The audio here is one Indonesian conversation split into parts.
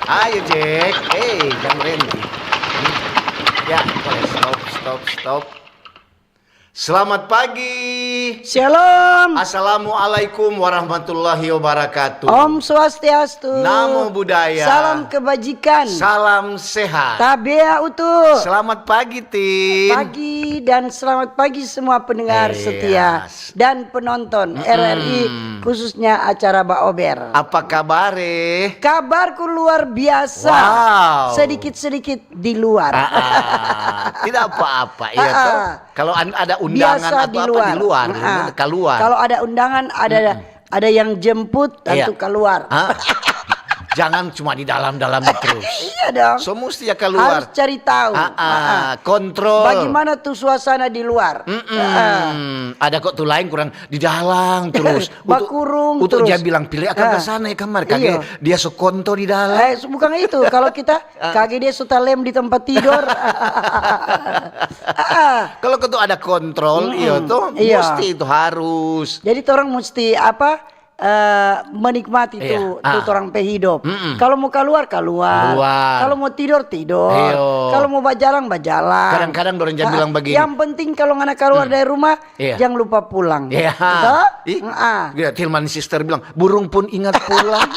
Ayo Jack, jangan berhenti. Ya, boleh stop. Selamat pagi. Shalom. Assalamualaikum warahmatullahi wabarakatuh. Om Swastiastu. Namo Buddhaya. Salam kebajikan. Salam sehat. Tabea utuh. Selamat pagi, Tin. Pagi dan selamat pagi semua pendengar Yes. setia dan penonton RRI, khususnya acara Baober. Apa kabar? Kabarku luar biasa. Wow. Sedikit-sedikit di luar. Tidak apa-apa, ya toh. Kalau ada undangan Biasa atau di apa luar. di luar, keluar. Kalau ada undangan, ada yang jemput, tentu Iya. keluar. Jangan cuma di dalam-dalam terus. Iya dong. So mesti ya keluar. Harus cari tahu. Kontrol. Bagaimana tuh suasana di luar? Ada kok tuh lain kurang di dalam terus. Bakurung Untuk terus. dia bilang pilih akan ke sana ya kamar. Kage Iya. dia sekonto di dalam. Bukan itu. Kalau kita kaki dia suka lem di tempat tidur. Kalau kau tuh ada kontrol, iya tuh Iya. mesti itu harus. Jadi orang mesti menikmati tuh orang hidup. Kalau mau keluar. Keluar. Kalau mau tidur. Iyo. Kalau mau berjalan. Kadang-kadang orang jangan bilang begini. Yang penting kalau anak keluar dari rumah, Iya. jangan lupa pulang. Iya. Toh? Ya, Tilman sister bilang, burung pun ingat pulang.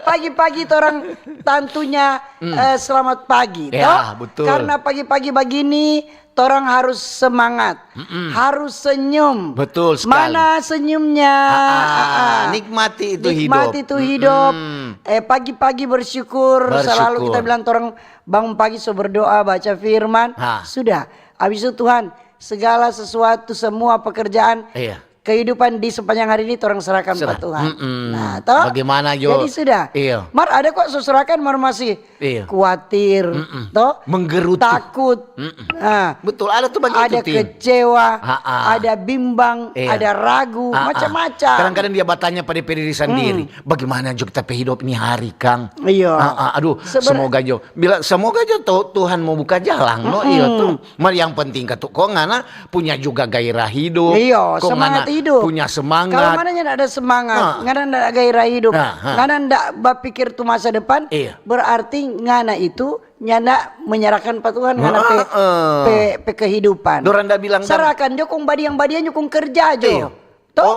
Pagi-pagi orang tentunya selamat pagi. Ya, toh? betul. Karena pagi-pagi begini orang harus semangat, harus senyum. Betul sekali. Mana senyumnya? Nikmati itu Nikmati hidup. itu hidup. Pagi-pagi bersyukur. Selalu Bersyukur. kita bilang orang bangun pagi so berdoa, baca firman. Sudah. Habis itu Tuhan, segala sesuatu, semua pekerjaan, Iya. kehidupan di sepanjang hari ini orang serahkan ke Tuhan. Nah, toh? Bagaimana Jo? Jadi sudah. Iya. Mar ada kok serahkan, mar masih Iya. khawatir, toh? Menggerutu. Takut. Nah, Betul, ada tuh begitu, ada Tin. kecewa, Ha-ha. ada bimbang, Iya. ada ragu, macam-macam. Kadang-kadang dia bertanya pada diri sendiri, bagaimana Jo kita hidup ini hari, Kang? Iya. Aduh, semoga Jo. Semoga Jo Tuhan mau buka jalan, no iya tuh. Mar yang penting kok ngana punya juga gairah hidup. Iya, Kok semangat ngana hidup. punya semangat. Kalau ngana nggak ada semangat, ngana nggak ada gairah hidup, ngana nggak berpikir tuh masa depan, Iya. berarti ngana itu nyana menyerahkan patuhan ngana pe kehidupan. Doranda bilang serahkan jokong badiang nyukung kerja jo. Iya.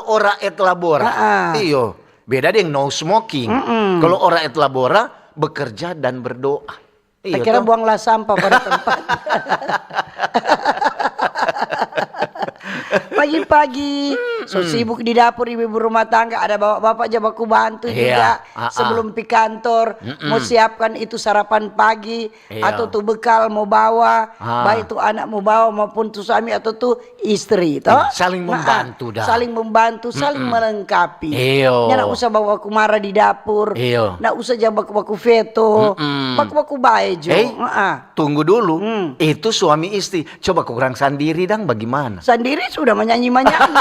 Ora et labora. Iyo. Beda deh no smoking. Kalau ora et labora bekerja dan berdoa. Iya. Akhirnya buanglah sampah pada tempat. Pagi-pagi so sibuk di dapur ibu rumah tangga, ada bapak aja baku bantu juga sebelum pi kantor, mau siapkan itu sarapan pagi atau tuh bekal mau bawa, baik tuh anak mau bawa maupun tuh suami atau tuh istri toh. Saling membantu dah. Saling membantu, saling melengkapi. Iyo. Nggak usah bawa baku marah di dapur. Iyo. Nggak usah aja baku veto. Baku baik jo. Tunggu dulu. Itu suami istri. Coba kurang sendiri dang bagaimana? Sendiri sudah menyanyi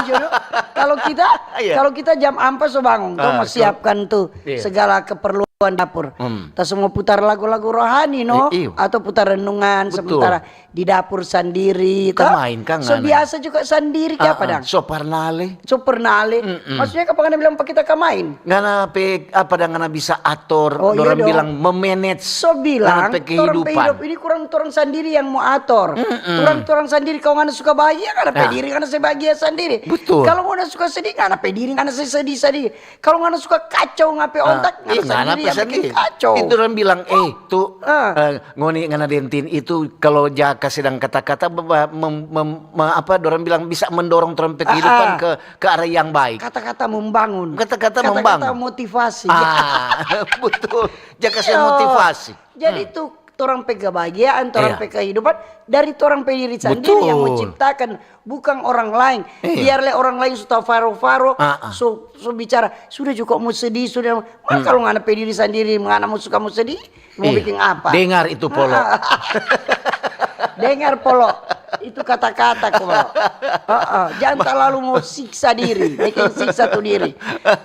jodoh. Kalau kita jam 4 so bangun, tuh mau siapkan tuh segala keperluan dapur. Kita semua putar lagu-lagu rohani atau putar renungan sementara di dapur sendiri. Main Kang. So biasa juga sendiri kayak padang. So pernale. Maksudnya kapan bilang pak kita main? Ngana ngana bisa atur. Orang bilang memanage. So bilang kehidupan. Hidup ini kurang orang sendiri yang mau atur. Orang sendiri kalau ngana suka bahagia ngana pediri ngana saya bahagia sendiri. Betul. Kalau ngana suka sedih ngana pediri ngana saya sedih. Kalau ngana suka kacau ngape otak ngana sendiri yang bikin kacau. Itu orang bilang tuh ngoni ngana dentin itu kalau jaka sedang kata-kata orang bilang bisa mendorong orang kehidupan ke arah yang baik. Kata-kata membangun. Kata-kata membangun. Kata-kata motivasi. Betul. Jaka saya motivasi. Jadi itu orang kebahagiaan, orang kehidupan dari orang diri sendiri yang menciptakan, bukan orang lain. Biarlah orang lain sudah faro-faro, so bicara sudah juga mau sedih sudah. Kalau ngana diri sendiri, ngana mau suka mau sedih, mau bikin apa? Dengar itu Polo. Dengar Polo. Itu kata-kata kok. Jangan terlalu mau siksa diri, bikin siksa tuh diri.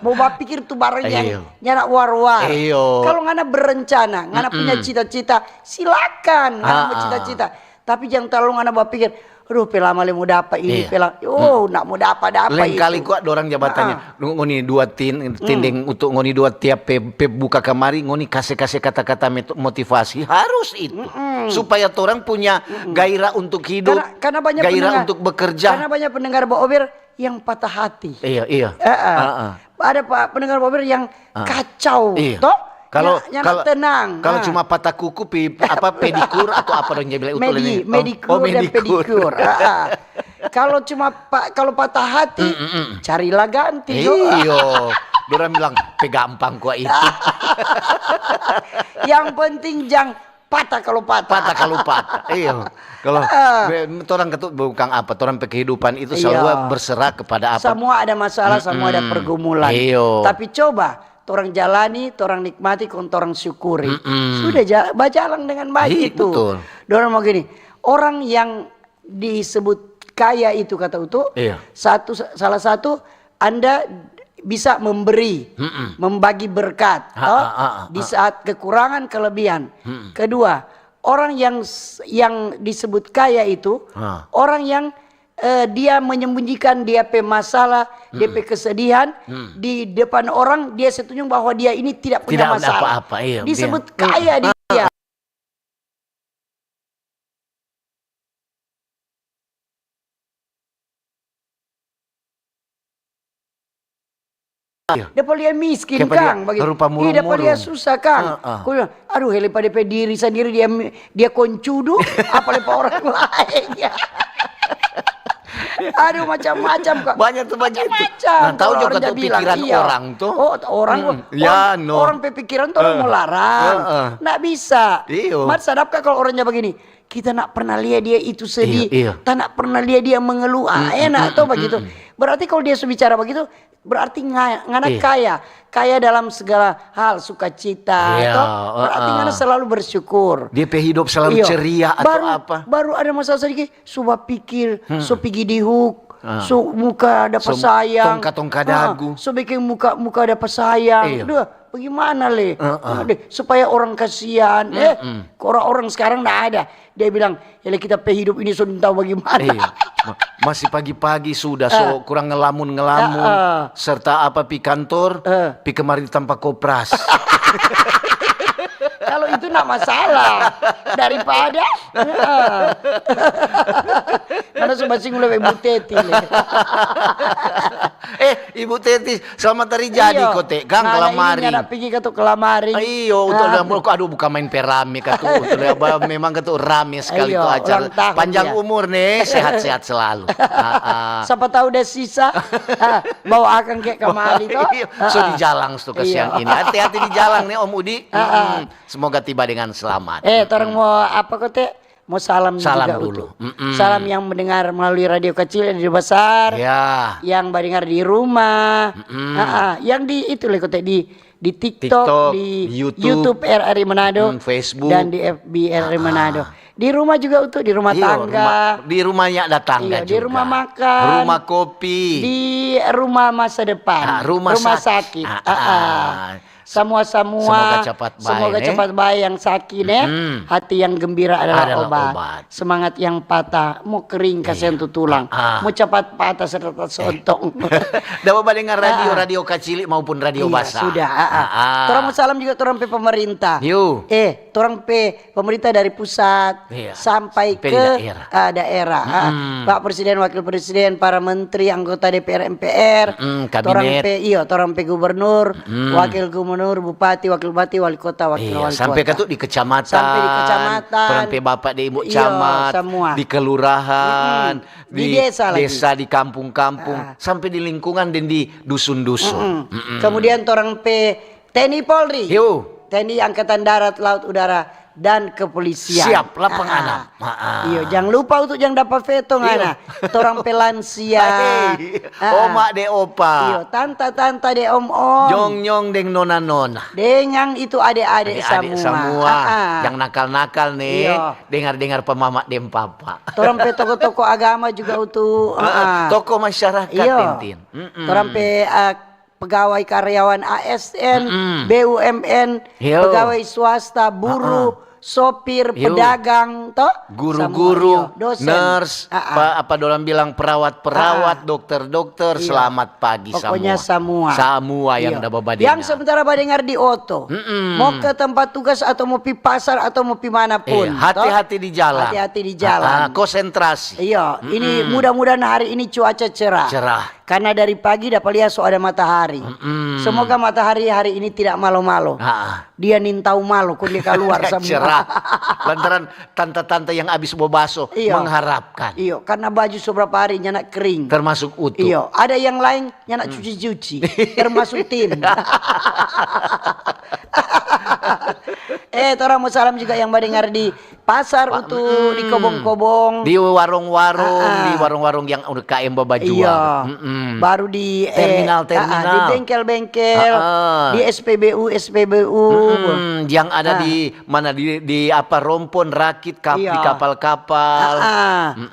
Mau berpikir tuh barang yang nyana war-war. Kalau ngana berencana, ngana punya cita-cita, silakan ngana bercita-cita. Tapi jangan terlalu ngana berpikir, aduh pelama le mau dapat ini Iya. nak mau dapat Lain itu. kali kok dorang jabatannya ngoni dua tinding untuk ngoni dua tiap pe buka kamari ngoni kasih kata-kata motivasi harus itu supaya orang punya gairah untuk hidup, Karena banyak gairah pendengar, untuk bekerja. Karena banyak pendengar Bober yang patah hati. Iya. Ada Pak pendengar Bober yang kacau, Iya. toh? Kalau tenang. Kalau cuma patah kuku pedikur atau apa dong dia bilang Medikur dan pedikur. Kalau kalau patah hati, carilah ganti. Iyo, dorang bilang gampang kok itu. Yang penting jangan patah kalau patah. Patah kalau patah. Iya. Kalau orang ketut bukan apa, orang kehidupan itu selalu berserah kepada apa. Semua ada masalah, semua ada pergumulan. Iyo. Tapi coba orang jalani, orang nikmati, orang syukuri. Sudah berjalan dengan baik itu. Betul. Dorang mau gini, orang yang disebut kaya itu kata Utu, salah satu Anda bisa memberi, membagi berkat, di saat kekurangan kelebihan. Kedua, orang yang disebut kaya itu orang yang dia menyembunyikan dia pe masalah, dia pe kesedihan di depan orang, dia setuju bahwa dia ini tidak punya masalah. Apa-apa, iya, disebut kaya dia. Dapat dia miskin Kang, rupa murung-murung. Dapat dia susah Kang. Aku bilang, aduh lepas dia diri sendiri dia koncudu, apalagi orang lain ya. Aduh macam-macam Kak. Banyak tuh macam. Nah, tahu juga tuh pikiran orang tuh. Oh, orang pikiran tuh orang mau larang. Nggak bisa. Mat sadap Kak kalau orangnya begini. Kita nak pernah lihat dia itu sedih. Kita nak pernah lihat dia mengeluh. Enak tuh begitu. Berarti kalau dia bicara begitu, berarti ngana kaya dalam segala hal, sukacita. Berarti ngana selalu bersyukur. Dia hidup selalu ceria atau apa? Baru ada masalah sedikit, sudah pikir, so pergi dihuk. So muka dapat sayang, tongkat dagu. So bikin muka dapat sayang. Udah, bagaimana le? Supaya orang kasihan. Orang sekarang nggak ada. Dia bilang, ya kita hidup ini sudah tahu bagaimana. Masih pagi-pagi sudah so kurang ngelamun serta apa pi kantor, pi kemari tanpa kopras. Kalau itu nak masalah daripada karena sebasing mulai Ibu Teti. Ibu Teti selamat hari jadi kok teh Kang kelamari. Ini pergi ke kelamari. Iyo aduh bukan main perame katu memang katu rame sekali itu acara. Panjang umur nih, sehat-sehat selalu. Siapa tahu udah sisa bawa akan kayak kemari toh. So di jalan tuh kesian ini. Hati-hati di jalan nih Om Udi. Semoga tiba dengan selamat. Orang mau apa kok teh? Mau salam juga dulu. Salam yang mendengar melalui radio kecil, radio besar. Yang mendengar di rumah. Yang di itu lah kok teh di TikTok, di YouTube RRI Manado, Facebook dan di FB RRI Manado. Di rumah juga untuk di rumah tangga. Di rumahnya ada tangga juga. Di rumah makan. Rumah kopi. Di rumah masa depan. Rumah sakit. Semoga cepat baik yang sakit hati yang gembira adalah obat. Semangat yang patah mau kering kasihan tuh tulang. Mau cepat patah serta sontong. Dapat dengar radio kecil maupun radio basah. Sudah. Torang mau salam juga torang pe pemerintah. Torang pe pemerintah dari pusat sampai ke daerah. Pak Presiden, Wakil Presiden, para menteri, anggota DPR, MPR, torang pe gubernur, wakil gubernur, bupati, wakil bupati, wali kota, wakil wali kota. Sampai di kecamatan. Sampai di kecamatan. Sampai bapak di ibu camat, di kelurahan, di desa, di kampung-kampung, sampai di lingkungan dan di dusun-dusun. Kemudian orang TNI Polri, TNI Angkatan Darat, Laut, Udara, dan kepolisian. Siap lapang anak. Iya, jangan lupa untuk yang dapat veto ngana. Torang pelansia. Oma de opa. Iya, tanta de om. Nyong deng nona. Dengan itu adik-adik semua. Yang nakal-nakal nih. Dengar-dengar pemamak dem papa. Torang pe toko-toko agama juga untuk toko masyarakat Tintin. Torang pe pegawai karyawan ASN, BUMN, pegawai swasta, buruh, sopir, pedagang, toh? Guru-guru, dosen. nurse, apa dorang bilang perawat-perawat, dokter-dokter, selamat pagi Pokoknya semua. Semua yang udah bawa Yang sementara badengar di oto, mau ke tempat tugas atau mau pi pasar atau mau pi manapun. Hati-hati di jalan. Hati-hati di jalan. Konsentrasi. Iya, ini mudah-mudahan hari ini cuaca cerah. Karena dari pagi dapat lihat so ada matahari. Semoga matahari hari ini tidak malu-malu. Dia nintau malu kun dia keluar semua. Cerah. Lantaran tante-tante yang habis bawa baso mengharapkan. Iya, karena baju seberapa hari nyanak kering. Termasuk utuh. Iya, ada yang lain nyanak cuci-cuci. Termasuk tin. Orang mau salam juga yang mendengar di pasar untuk di kobong-kobong, di warung-warung yang udah KM bawa jual. Iya. Baru di terminal, di bengkel-bengkel, di SPBU. Yang ada di mana di apa Rompon, Rakit, di kapal-kapal.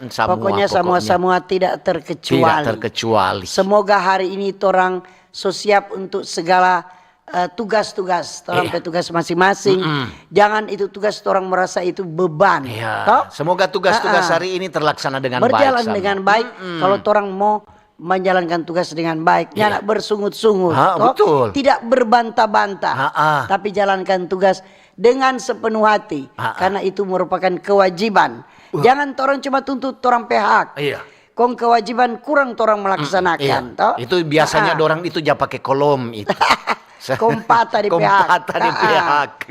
Pokoknya semua tidak terkecuali. Semoga hari ini orang so siap untuk segala tugas-tugas, orang petugas masing-masing. Jangan itu tugas orang merasa itu beban. Semoga tugas-tugas hari ini terlaksana dengan berjalan baik. Dengan baik. Kalau orang mau menjalankan tugas dengan baik, jangan bersungut-sungut, betul. Tidak berbantah-bantah, tapi jalankan tugas dengan sepenuh hati, karena itu merupakan kewajiban. Jangan orang cuma tuntut orang PHK. Kong kewajiban kurang orang melaksanakan. Itu biasanya orang itu jangan pakai kolom itu. Kompata di pihak.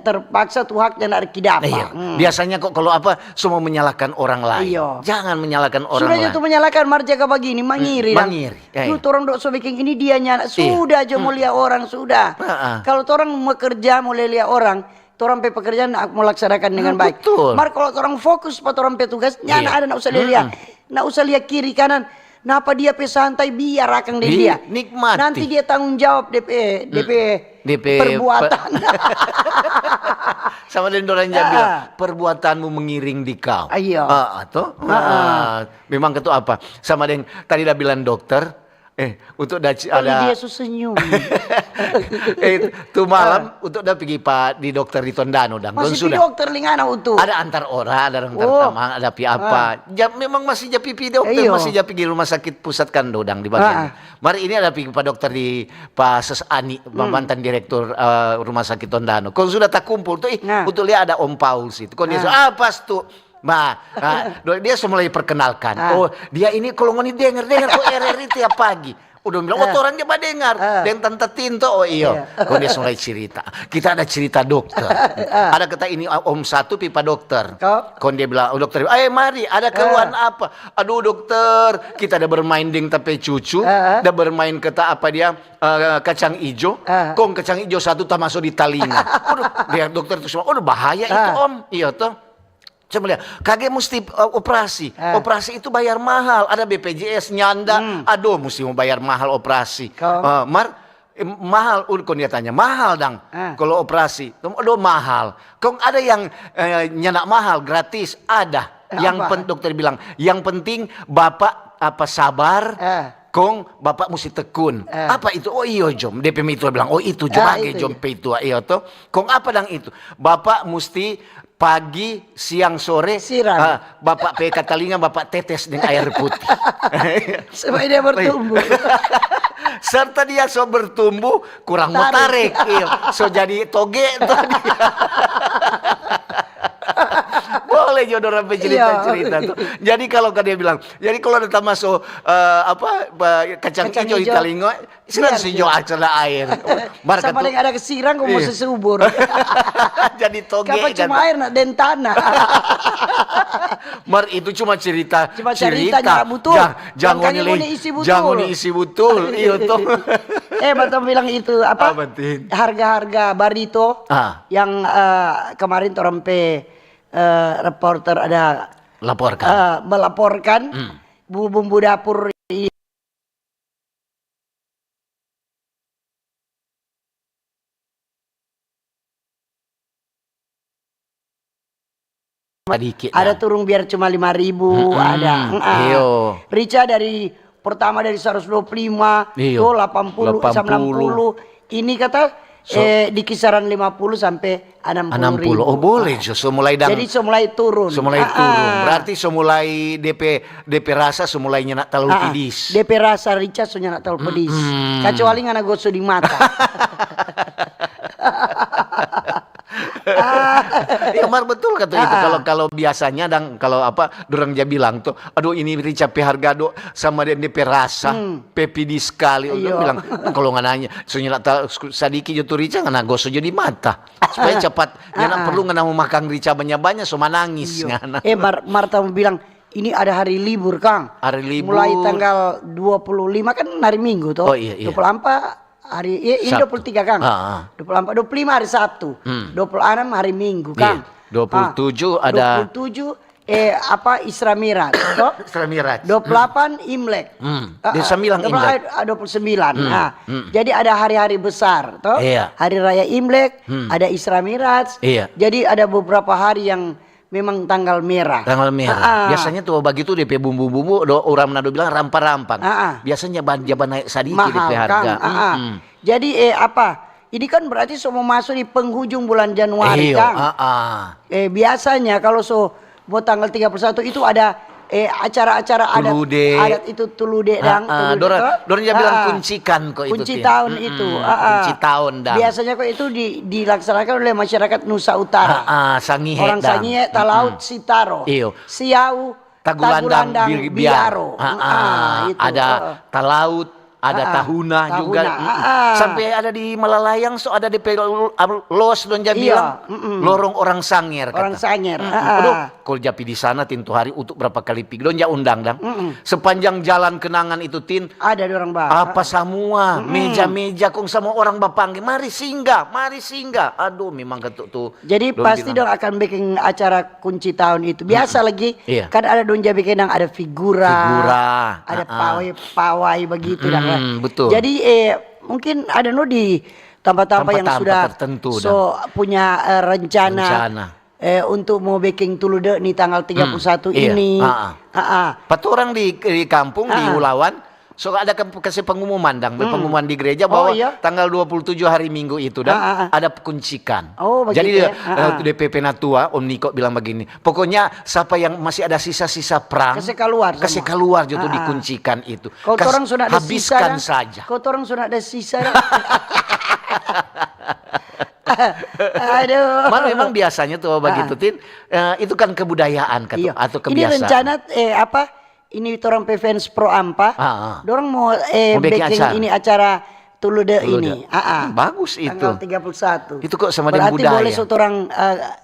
Terpaksa tuh haknya nak dapat. Biasanya kok kalau semua menyalahkan orang lain. Jangan menyalahkan orang lain. Sudah itu menyalahkan marjaga begini, mangiri. Lu orang dok so bikin ini dia nyala. Sudah aja mau lihat orang sudah. Kalau orang mau kerja mau lihat orang, orang pekerjaan mau laksanakan dengan baik. Mar kalau orang fokus pada orang petugas, nyana ada nak usah lihat. Nak usah lihat kiri kanan. Napa dia santai biar akan dia nikmati. Nanti dia tanggung jawab DP perbuatan. Sama dengan orang yang bilang perbuatanmu mengiring di kau. Memang itu apa? Sama dengan tadi dah bilang dokter. Untuk ada dia senyum. Tuh malam untuk dah pergi di dokter di Tondano dan masih di dokter lingana untuk. Ada antar orang, ada antar tamang, ada pi apa. Memang masih jadi pi dokter, masih jadi pergi rumah sakit pusat kan Dodang di bagian. Mari ini ada pergi pak dokter di Pak Sesani, mantan direktur rumah sakit Tondano. Kalau sudah tak kumpul tuh untuk lihat ada Om Paul situ. Kalau dia pas tuh. Dia mulai perkenalkan. Dia ini kalau ngoni dengar kok RRI tiap pagi. Udah bilang, orang dia dengar. Dan Tante Tinto, Kalau dia mulai cerita. Kita ada cerita dokter. Ada kata ini Om satu pipa dokter. Kalau dia bilang, dokter, mari ada keluhan apa? Aduh dokter, kita ada bermain dengan tape cucu. Ada bermain kata apa dia, kacang ijo. Kong kacang ijo satu tak masuk di telinga. Dia dokter itu semua, bahaya itu Om. Iya toh. Coba lihat, kakek mesti operasi. Operasi itu bayar mahal. Ada BPJS nyanda. Aduh, mesti mau bayar mahal operasi. Mahal. Kau dia tanya, mahal dang. Kalau operasi, aduh mahal. Kau ada yang nyanda mahal, gratis. Ada. Yang dokter bilang, yang penting bapak sabar. Kong bapak mesti tekun. Apa itu? Oh iya jom. DP itu bilang, oh itu jom age jom itu. Iya toh. Kong apa dang itu? Bapak mesti pagi, siang, sore siram. Bapak PK telinga, bapak tetes dengan air putih. Supaya dia bertumbuh. Serta dia so bertumbuh kurang mau tarik. So jadi toge tadi. Boleh jodoh sampai cerita tuh. Jadi kalau dia bilang, jadi kalau ada masuk kacang hijau di telinga, sudah hijau acara air. Sama dengan ada kesirang kau mau sesubur. Jadi toge. Kapan cuma air nak dan tanah. Mar itu cuma cerita. Ceritanya betul. Jangan isi betul. Iya toh. Batam bilang itu apa? Harga-harga barito yang kemarin orang reporter ada melaporkan bumbu dapur ada turun biar cuma 5.000 ada. Rica pertama dari 125 tuh 80 90. Ini kata di kisaran 50 sampai 60 ribu. Oh boleh, so mulai Jadi semulai turun. Berarti semulai DP rasa semulai nyenak terlalu pedis. DP rasa rica so nyenak terlalu pedis. Kecuali ngana gosok di mata. Ya Mar betul kata itu. Kalau biasanya kalau dorang dia bilang tuh, aduh ini rica pe harga do sama DP rasa pedis sekali. Orang bilang kalau nggak nanya, soalnya sadiki jatuh rica nggak gosok jadi mata supaya cepat. Jangan perlu nggak mau makan rica banyak so manangis. Marta mau bilang ini ada hari libur Kang. Hari libur. Mulai tanggal 25 kan hari Minggu tuh. Oh iya. 24 hari ini 23 Kang. 24 25 hari Sabtu. 26 hari Minggu Kang. 27 ada 27 Isra Mi'raj toh? Isra Mi'raj. 28 Imlek. Dia sembilan Imlek. 29. Jadi ada hari-hari besar toh? Iya. Hari raya Imlek, ada Isra Mi'raj. Iya. Jadi ada beberapa hari yang memang tanggal merah. Tanggal merah. Biasanya tuh begitu DP bumbu-bumbu orang Manado bilang rampang-rampang. Biasanya jaban naik sadiki DP harga. Jadi ini kan berarti semua masuk di penghujung bulan Januari Kang. Biasanya kalau mau tanggal 31 itu ada acara-acara adat itu tulude dang. Dorang dia bilang kuncikan kok itu. Kunci tahun itu. Kunci tahun dang. Biasanya kok itu dilaksanakan oleh masyarakat Nusa Utara. Sangihe orang Sangihe, Talaut, Sitaro. Siau, Tagulandang, Biaro. Ada Talaut, ada Tahuna juga. Sampai ada di Malalayang ada DP los don dia bilang lorong orang Sangir kata. Orang Sangir. Aduh, kalau japi di sana tintu hari untuk berapa kali pik don dia undang dang. Sepanjang jalan kenangan itu tin ada orang apa semua meja-meja kong sama orang bapanggil mari singgah. Aduh memang ketuk tuh. Jadi pasti dong akan bikin acara kunci tahun itu. Biasa lagi kan ada don dia bikin ada figura. Ada pawai begitu dang. Betul. Jadi mungkin ada di tempat-tempat yang sudah tertentu punya rencana. Untuk mau baking tulude nih tanggal 31 ini. Patu orang di kampung di Ulawan ada kasih pengumuman pengumuman di gereja bahwa tanggal 27 hari Minggu itu ada kuncikan. Jadi DPP Natua Om Niko bilang begini, pokoknya siapa yang masih ada sisa-sisa perang kasih keluar gitu dikuncikan itu. Kalau orang sudah ada habiskan sisa, saja. Kalau orang sudah ada sisa. Aduh. Memang biasanya tuh begitu Tin, itu kan kebudayaan atau kebiasaan. Ini rencana ini orang fans pro ampa. Dorang mau baking ini acara tulude ini. Bagus itu. Tanggal 31. Itu kok sama dengan budaya. Berarti boleh orang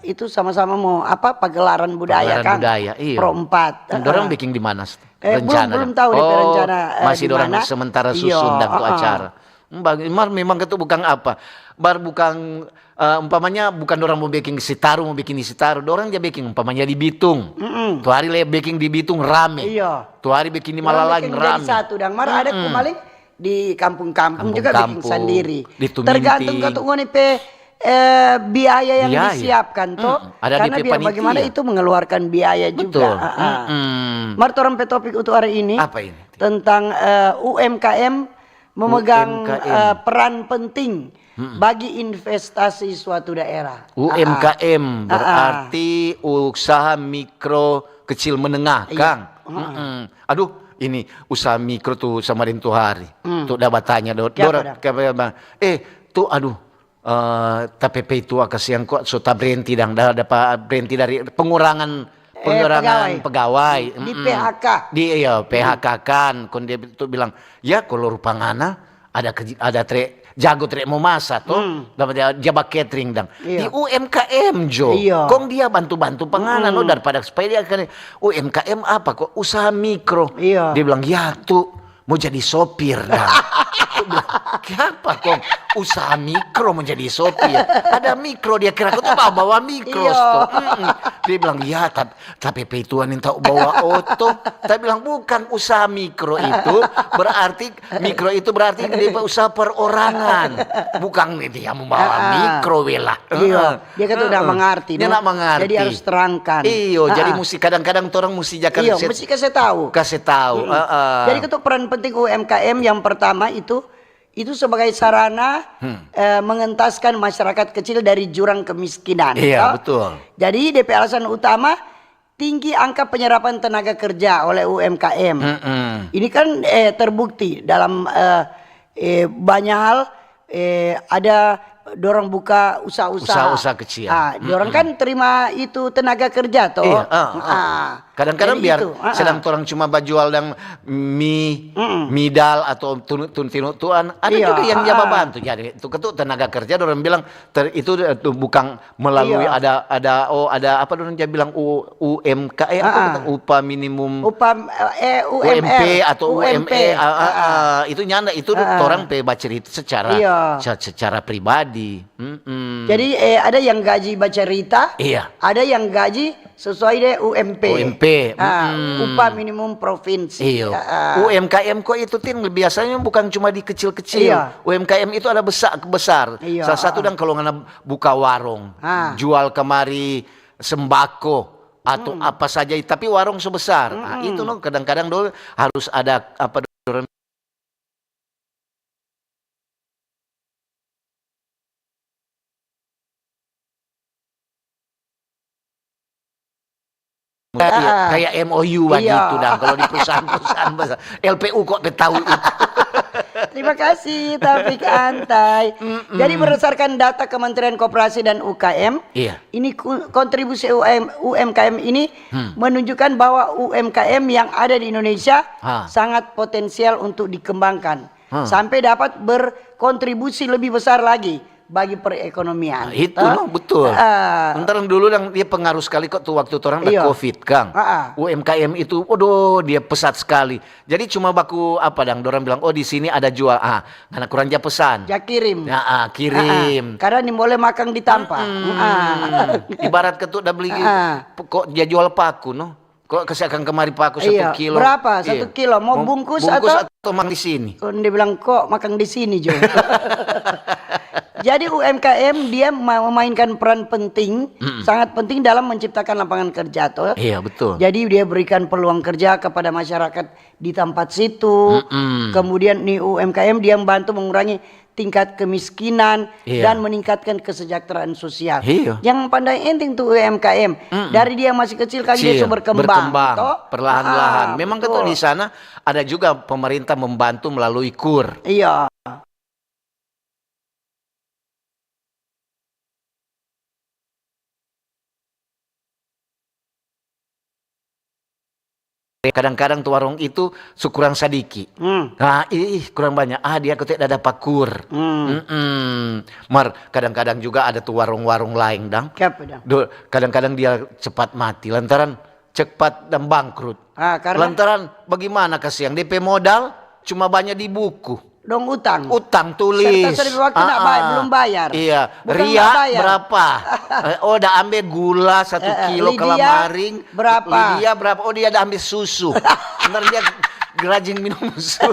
itu sama-sama mau pagelaran budaya kan. Budaya, iya. Pro 4. Dorang baking di mana? Belum tahu di rencana masih dorang sementara susun dan tuh acara. Memang itu bukan apa. Bukan umpamanya bukan orang mau baking Sitaru, mau bikin di Sitaru, orang dia baking umpamanya di Bitung. Tuh hari baking di Bitung rame. Tuh hari bikin di Malalang rame. Jadi satu dan ada kemaling di kampung-kampung juga bikin sendiri. Tergantung ketunggu nih biaya yang disiapkan tuh. Karena biar bagaimana itu mengeluarkan biaya juga. Mar orang topik untuk hari ini. Apa ini? Tentang UMKM memegang peran penting bagi investasi suatu daerah. UMKM berarti usaha mikro kecil menengah, Kang. Aduh, ini usaha mikro tuh sama rintu hari. Tuh dapat tanya tuh aduh TPP itu kasihan kok sudah berhenti dapat berhenti dari pengurangan pegawai di PHK. PHK kan. Kon dia itu bilang, ya kalau rupangana ada jago mau masak tuh dapat jabak catering dang di UMKM kong dia bantu panganan daripada supaya dia kan UMKM apa kok usaha mikro dia bilang ya tuh mau jadi sopir dang. Kenapa kok usaha mikro menjadi sopir? Ada mikro dia kira tuh bawa mikro tuh. Dia bilang ya tapi peituan yang tahu bawa oto. Tapi bilang bukan usaha mikro itu berarti dia usaha perorangan. Bukan dia membawa mikro wela. Dia kan udah mengerti. Dia nak mengerti. Jadi harus terangkan. Jadi mesti kadang-kadang orang mesti jaga. Mesti kasih tahu. Jadi itu peran penting UMKM yang pertama itu itu sebagai sarana mengentaskan masyarakat kecil dari jurang kemiskinan. Iya, betul. Jadi DP alasan utama tinggi angka penyerapan tenaga kerja oleh UMKM. Ini kan terbukti dalam banyak hal ada dorong buka usaha-usaha kecil. Dorong kan terima itu tenaga kerja toh. Iya, kadang-kadang biar itu, sedang orang cuma bajual dan mie, midal atau tuan, ada juga yang jaba bantu. Jadi itu tenaga kerja orang bilang itu bukan melalui ada apa orang dia bilang UMK upah minimum UMP atau UME itu nyanda itu orang pe baca itu secara pribadi. Jadi ada yang gaji baca cerita, ada yang gaji sesuai deh UMP. Upah minimum provinsi. UMKM kok itu biasanya bukan cuma di kecil-kecil. UMKM itu ada besar. Salah satu dan kalau ngana buka warung, jual kemari sembako atau apa saja, tapi warung sebesar. Itu kadang-kadang dulu harus ada apa kayak MOU begitu dan kalau di perusahaan besar LPU kok tahu itu. Terima kasih Taufik Antai. Jadi berdasarkan data Kementerian Koperasi dan UKM, ini kontribusi UMKM ini menunjukkan bahwa UMKM yang ada di Indonesia sangat potensial untuk dikembangkan sampai dapat berkontribusi lebih besar lagi bagi perekonomian. Itu betul. Ntar dulu dia pengaruh sekali kok tuh waktu orang ada COVID, Kang. UMKM itu, dia pesat sekali. Jadi cuma baku apa orang bilang, di sini ada jual. Karena kurang aja pesan. Ya kirim. Kirim. Karena ini boleh makan di tanpa. Ibarat ketuk udah beli kok dia jual paku, Kok kesehatan kemari paku 1 kilo. Berapa? 1 kilo. Mau bungkus atau makan di sini? Dia bilang kok makan di sini, Jo. Jadi UMKM dia memainkan peran penting, sangat penting dalam menciptakan lapangan kerja toh. Iya, betul. Jadi dia berikan peluang kerja kepada masyarakat di tempat situ. Kemudian nih UMKM dia membantu mengurangi tingkat kemiskinan dan meningkatkan kesejahteraan sosial. Yang pandai penting tuh UMKM. Dari dia masih kecil kan dia sudah berkembang perlahan-lahan. Memang ketua di sana ada juga pemerintah membantu melalui KUR. Iya. Kadang-kadang tuh warung itu kurang sadiki. Kurang banyak. Dia ketik ada pakur. Mar kadang-kadang juga ada tuh warung-warung lain kadang-kadang dia cepat mati lantaran cepat dan bangkrut. Lantaran bagaimana kasihan DP modal cuma banyak di buku. Dong utang tulis. Serta waktu belum bayar. Iya. Ria berapa? Udah ambil gula 1 kilo kelamaring. Berapa? Lydia berapa? Dia udah ambil susu. Ntar dia rajin minum susu.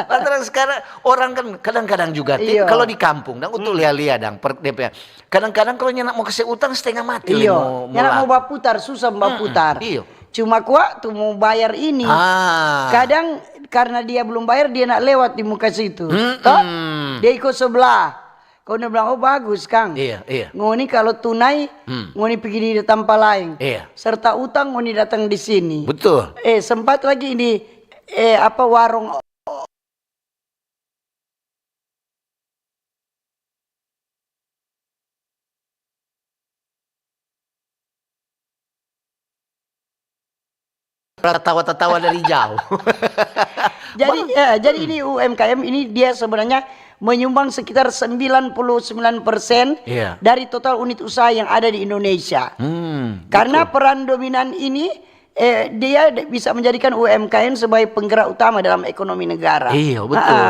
Lantaran sekarang orang kan kadang-kadang juga kalau di kampung dan untuk lihat DP. Kadang-kadang kalau nyenak mau kasih utang setengah mati. Nyenak mau baputar susah baputar. Cuma kuat tuh mau bayar ini. Kadang karena dia belum bayar dia nak lewat di muka situ. Dia ikut sebelah. Kau udah bilang bagus Kang. Ngoni kalau tunai ngoni pergi di tempat lain. Serta utang ngoni datang di sini. Betul. Sempat lagi ini warung tertawa dari jauh. Jadi ini UMKM ini dia sebenarnya menyumbang sekitar 99% dari total unit usaha yang ada di Indonesia. Karena peran dominan ini dia bisa menjadikan UMKM sebagai penggerak utama dalam ekonomi negara. Iya, betul.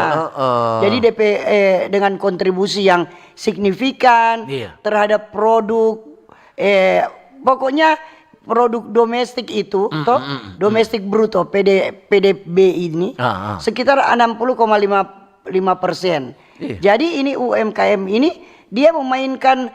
Jadi DP dengan kontribusi yang signifikan terhadap produk pokoknya produk domestik itu, domestik bruto PDB ini sekitar 60,5%. Jadi ini UMKM ini dia memainkan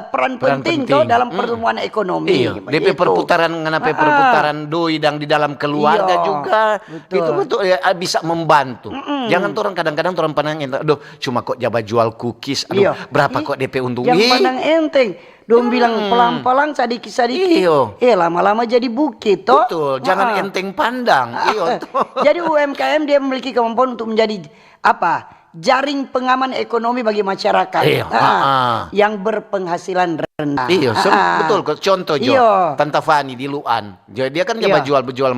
peran penting toh dalam pertumbuhan ekonomi. Iya, DP perputaran ngana perputaran doi dan di dalam keluarga Iya, juga betul. itu betul ya, bisa membantu. Jangan orang kadang-kadang orang pandang entah, aduh cuma kok jabat jual cookies, aduh Iya. berapa kok DP untung. Yang pandang enteng. Dong bilang pelan-pelan sedikit-sedikit. Iya. Lama-lama jadi bukit toh. Betul, jangan enteng pandang. Iya toh. Jadi UMKM dia memiliki kemampuan untuk menjadi apa? Jaring pengaman ekonomi bagi masyarakat. Iya, Yang berpenghasilan rendah. Iya, betul kok. Contoh Jo, Iya. Tante Fani di Luan. Dia kan Iya. jual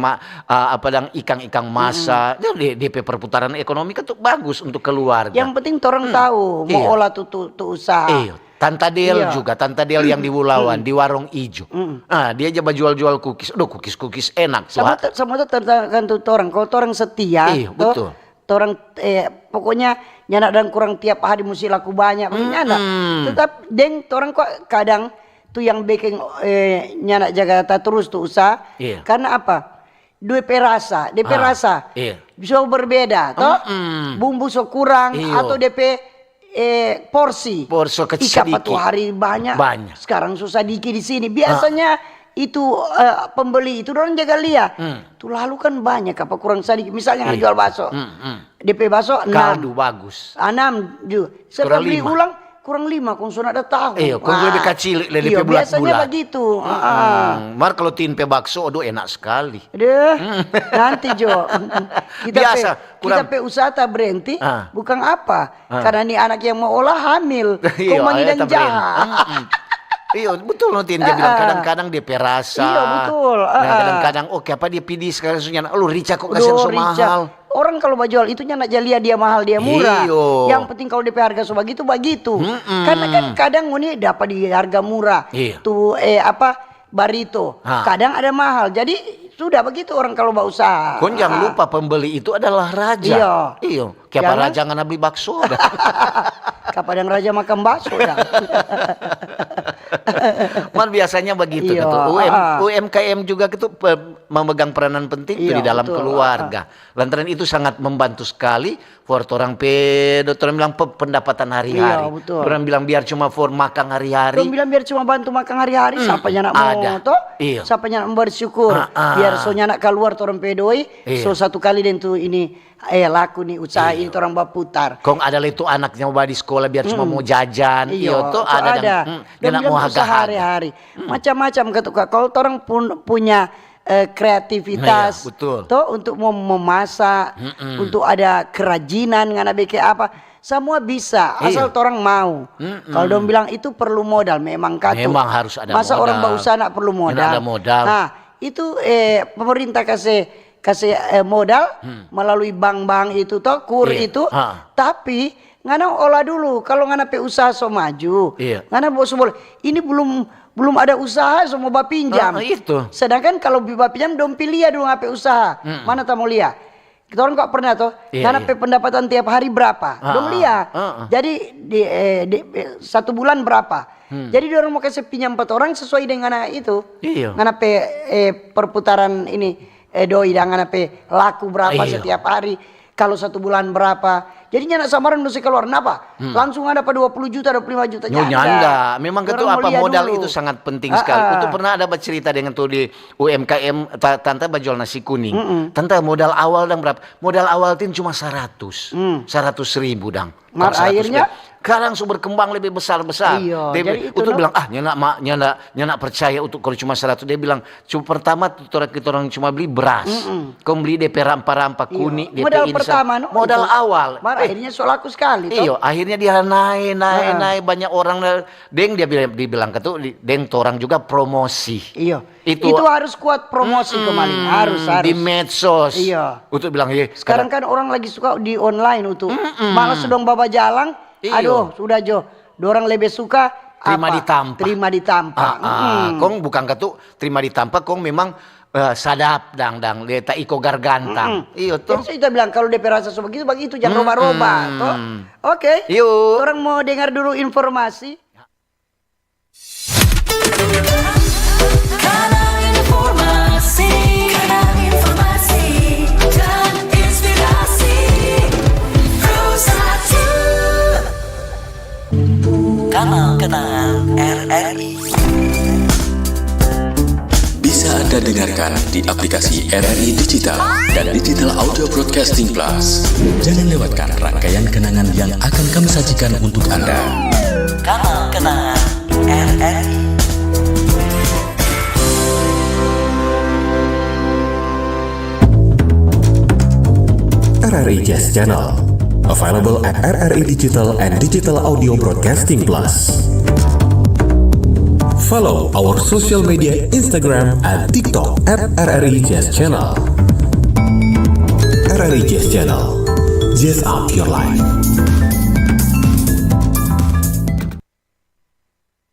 apa dang ikan-ikan masa. Dia DP perputaran ekonomi kan tuh bagus untuk keluarga. Yang penting orang tahu mau Iya. olah tuh usaha. Iya. Tante Del Iya. juga, Tante Del yang di Wulawan, di Warung Ijo. Dia aja jual-jual cookies. Aduh, cookies enak. Sama tuh tergantung orang. Kalau orang setia, Iya, toh, betul. orang pokoknya nyanak dan kurang tiap hari mesti laku banyak, nyanak. Tetap deng orang kok kadang tuh yang bikin nyanak jaga terus tuh usaha. Iya. Karena apa? DP rasa, Iya. bisa berbeda, toh bumbu so kurang Iya. atau DP porsi kecil Ika sedikit. 4 hari banyak. Banyak. Sekarang susah dikit di sini. Biasanya itu pembeli itu orang jaga lihat. Tuh lalu kan banyak apa kurang sedikit. Misalnya jual bakso. DP bakso 6. Kaldu bagus. 6 juga. Saya Kurang beli 5. ulang kurang 5 kung sudah ada tahu. Iya, kung lebih kecil lebih Iya, bulat-bulat. biasanya begitu. Mar kalau timpe bakso, aduh enak sekali. Aduh, nanti Jo. Biasa, Kita kurang- pe usaha tak berhenti, bukan apa? Karena nih anak yang mau olah hamil, Iya, komani dan tak berhenti. jahat. Iya betul nanti dia bilang kadang-kadang dia perasa. Iya, betul. Nah, kadang-kadang oke apa dia pilih sekarang sunya. Lu Rica kok kasih Aduh, so Richard. mahal. Orang kalau mau jual itu nak jalia dia mahal dia murah. Iyo. Yang penting kalau DP harga so begitu. Karena kan kadang ini dapat di harga murah. Iya. Tuh barito. Kadang ada mahal. Jadi sudah begitu orang kalau mau usaha. Kon jangan lupa pembeli itu adalah raja. Iya. Iya. Kayak Jangan- raja ngana beli bakso. Kapan yang raja makan bakso dah. Man biasanya begitu Iya, gitu. UMKM juga itu memegang peranan penting tuh Iya, di dalam betul. keluarga. Lantaran itu sangat membantu sekali for orang orang bilang pendapatan hari-hari. Iya, betul. Orang bilang biar cuma for makan hari-hari. Dong bilang biar cuma bantu makan hari-hari, siapa yang nak ada. mau toh? Iya. Siapa yang nak bersyukur? Biar so nak keluar orang pedoi, Iya. so satu kali dan tuh ini laku nih usaha ini orang baputar. Kong ada itu anaknya mau di sekolah biar cuma mau jajan. Iya tuh so ada. Dia Dia nak bilang mau usaha harga-harga. hari-hari. Macam-macam ketuka. Kalau orang punya kreativitas, Iya, betul. toh untuk mau memasak, untuk ada kerajinan, ngana bikin apa, semua bisa asal Iya. orang mau. Kalau dong bilang itu perlu modal, memang katu. Memang harus ada Masa modal. orang berusaha nak perlu modal. Ada modal. Nah, itu pemerintah kasih modal melalui bank-bank itu toh kur Iya. itu. Tapi ngana olah dulu kalau ngana pe usaha so maju. Iya. Ngana bos boleh. Ini belum ada usaha so mau pinjam. Itu. Sedangkan kalau biba pinjam dong pilih dulu ngape usaha. Mana tamu lihat? Kita orang kok pernah toh, Iya, ngana iya. pe pendapatan tiap hari berapa? Dong lihat. Jadi di 1 bulan berapa? Jadi dia orang mau kasih pinjam 4 orang sesuai dengan itu. Iya. Ngana pe perputaran ini doi dan ngana pe laku berapa Iya. setiap hari. Kalau 1 bulan berapa? Jadinya anak samaran mesti keluar kenapa? Langsung ada 20 juta, 25 juta Nyanda. Memang itu Orang mau apa lihat modal dulu. itu sangat penting sekali. Itu pernah ada bercerita dengan tuh di UMKM Tante bajual nasi kuning. Tante modal awal dang berapa? Modal awal tin cuma 100. 100.000 dang. Mar 100 akhirnya? sekarang so berkembang lebih besar-besar. Iya, Dia jadi itu itu no. bilang nyana percaya untuk kalau cuma 100. Dia bilang cuma pertama kita orang cuma beli beras. Kau beli DP rampa-rampa kuning, DP Modal ini, pertama no, modal itu. awal. Mar akhirnya so laku sekali toh. Iya, akhirnya dia naik banyak orang deng dia bilang ketu deng orang juga promosi. Iya. Itu- Itu harus kuat promosi kemarin. Harus. Di medsos. Iya. Untuk bilang Sekarang kan orang lagi suka di online untuk malas sedang bawa jalan. Iya. Aduh, sudah Jo. Dorang lebih suka terima apa? ditampak. Terima ditampak. Kong bukan ketu terima ditampak, kong memang sadap dang dia tak iko gargantang. Iya tuh. Jadi kita bilang kalau DP rasa begitu jangan roba-roba. Toh. Oke. Yuk. Orang mau dengar dulu informasi. Kanal informasi dan inspirasi Pro 1. Kanal Kenangan RRI. Bisa Anda dengarkan di aplikasi RRI Digital dan Digital Audio Broadcasting Plus. Jangan lewatkan rangkaian kenangan yang akan kami sajikan untuk Anda. Kanal Kenangan RRI. RRI Jazz Channel, available at RRI Digital and Digital Audio Broadcasting Plus. Follow our social media Instagram and TikTok at RRI Jazz Channel. RRI Jazz Channel, Jazz Up Your Life.